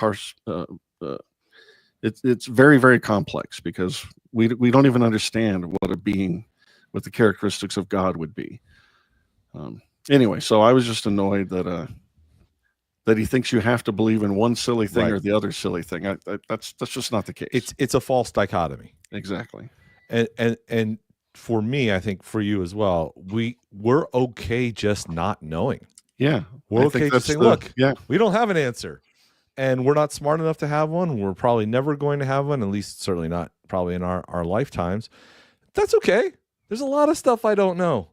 it's very, very complex, because we don't even understand what a being with the characteristics of God would be. Anyway, so I was just annoyed that he thinks you have to believe in one silly thing or the other silly thing. That's just not the case. It's a false dichotomy. Exactly. And for me, I think for you as well, we're okay just not knowing. Yeah. We're okay just saying, look, we don't have an answer, and we're not smart enough to have one. We're probably never going to have one, at least certainly not probably in our lifetimes. That's okay. There's a lot of stuff I don't know.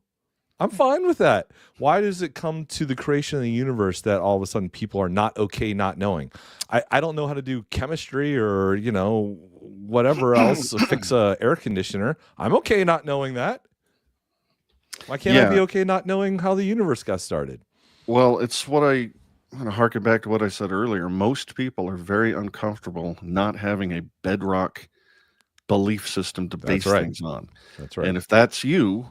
I'm fine with that. Why does it come to the creation of the universe that all of a sudden people are not okay not knowing? I don't know how to do chemistry or, whatever else, fix a air conditioner. I'm okay not knowing that. Why can't I be okay not knowing how the universe got started? Well, it's what I'm going to harken back to what I said earlier. Most people are very uncomfortable not having a bedrock belief system to base things on. That's right. And if that's you,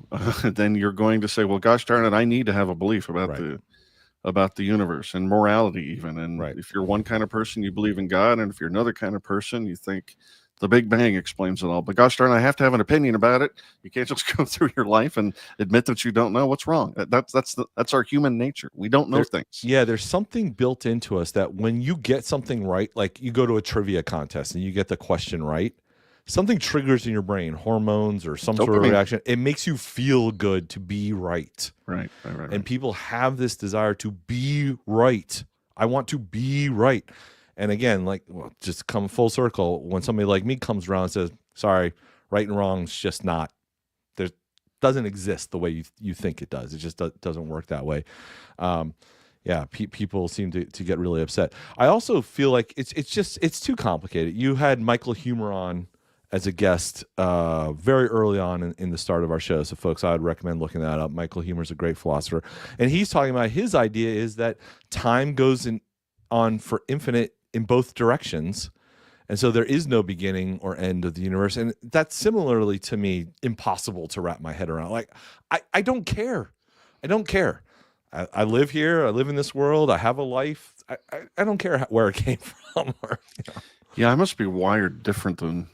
then you're going to say, well, gosh darn it, I need to have a belief about the universe and morality even. And if you're one kind of person, you believe in God. And if you're another kind of person, you think the Big Bang explains it all. But gosh darn, I have to have an opinion about it. You can't just go through your life and admit that you don't know what's wrong. That's our human nature. We don't know things. Yeah, there's something built into us that when you get something right, like you go to a trivia contest and you get the question right, something triggers in your brain, hormones or some sort of reaction. It makes you feel good to be right. Right. And people have this desire to be right. I want to be right. And again, just come full circle. When somebody like me comes around and says, sorry, right and wrong is just not, doesn't exist the way you think it does. It just doesn't work that way. People seem to get really upset. I also feel like it's too complicated. You had Michael Huemer on as a guest very early on in the start of our show. So folks, I would recommend looking that up. Michael Huemer's a great philosopher. And he's talking about his idea is that time goes on for infinite in both directions. And so there is no beginning or end of the universe. And that's similarly to me impossible to wrap my head around. Like, I don't care. I don't care. I live here. I live in this world. I have a life. I don't care where it came from. Yeah, I must be wired different than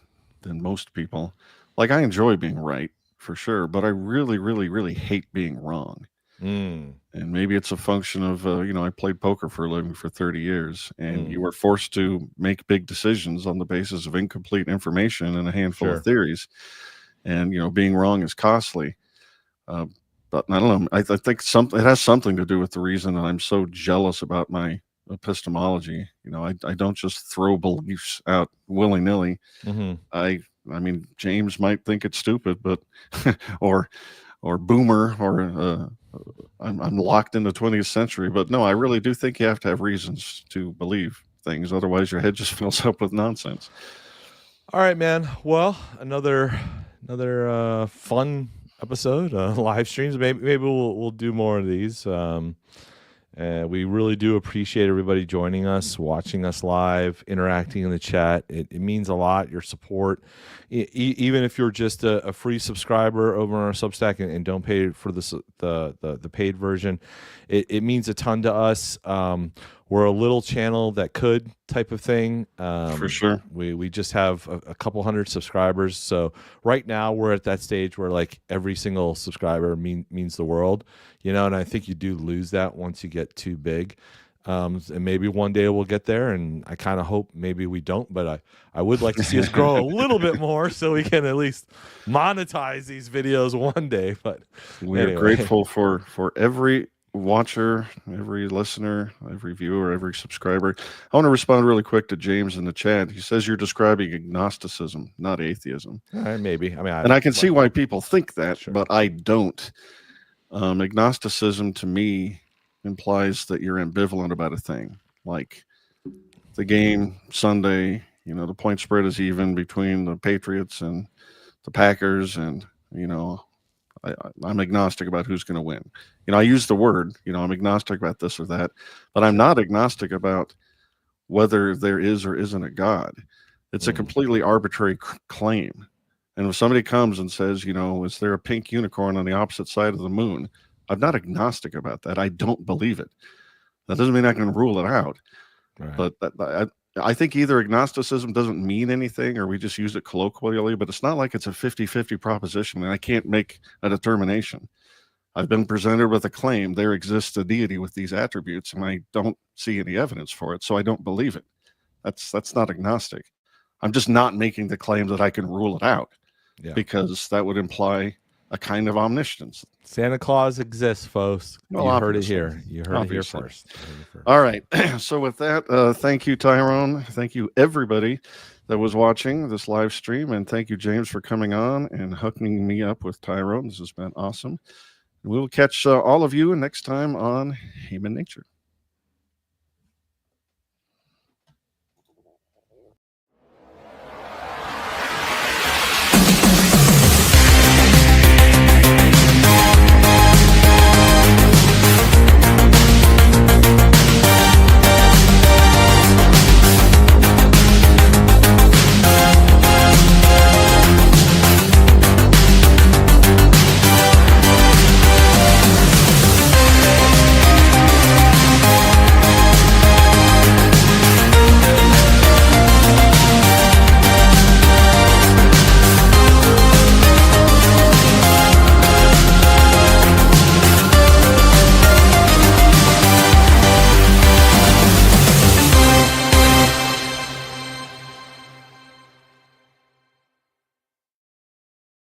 most people. Like, I enjoy being right for sure, but I really, really, really hate being wrong. And maybe it's a function of, I played poker for a living for 30 years, and you were forced to make big decisions on the basis of incomplete information and a handful of theories. And, being wrong is costly. But I don't know. I think it has something to do with the reason that I'm so jealous about my epistemology. I don't just throw beliefs out willy-nilly. I mean, James might think it's stupid, but or boomer, or I'm locked in the 20th century. But no, I really do think you have to have reasons to believe things. Otherwise, your head just fills up with nonsense. All right, man. Well, another fun episode, live streams. Maybe we'll do more of these. We really do appreciate everybody joining us, watching us live, interacting in the chat. It means a lot, your support. Even if you're just a free subscriber over on our Substack and don't pay for the paid version, it means a ton to us. We're a little channel that could type of thing. For sure. We just have a couple hundred subscribers. So right now we're at that stage where like every single subscriber means the world, and I think you do lose that once you get too big. And maybe one day we'll get there, and I kind of hope maybe we don't, but I would like to see us grow a little bit more so we can at least monetize these videos one day. But we're grateful for every watcher, every listener, every viewer, every subscriber. I want to respond really quick to James in the chat. He says you're describing agnosticism, not atheism. Maybe. And I can see why people think that, but I don't. Agnosticism to me implies that you're ambivalent about a thing. like the game Sunday, you know, the point spread is even between the Patriots and the Packers, and you know, I'm agnostic about who's going to win. You know, I use the word, you know, I'm agnostic about this or that, but I'm not agnostic about whether there is or isn't a God. It's a completely arbitrary claim. And if somebody comes and says, you know, is there a pink unicorn on the opposite side of the moon? I'm not agnostic about that. I don't believe it. That doesn't mean I can rule it out. Right. But I think either agnosticism doesn't mean anything or we just use it colloquially, but it's not like it's a 50-50 proposition and I can't make a determination. I've been presented with a claim there exists a deity with these attributes and I don't see any evidence for it, so I don't believe it. That's not agnostic. I'm just not making the claim that I can rule it out, because that would imply a kind of omniscience. Santa Claus exists, folks. Well, you heard it obviously. here. You heard it here Obviously. first. All right. So with that, thank you, Tyrone. Thank you, everybody that was watching this live stream. And thank you, James, for coming on and hooking me up with Tyrone. This has been awesome. And we will catch all of you next time on Human Nature.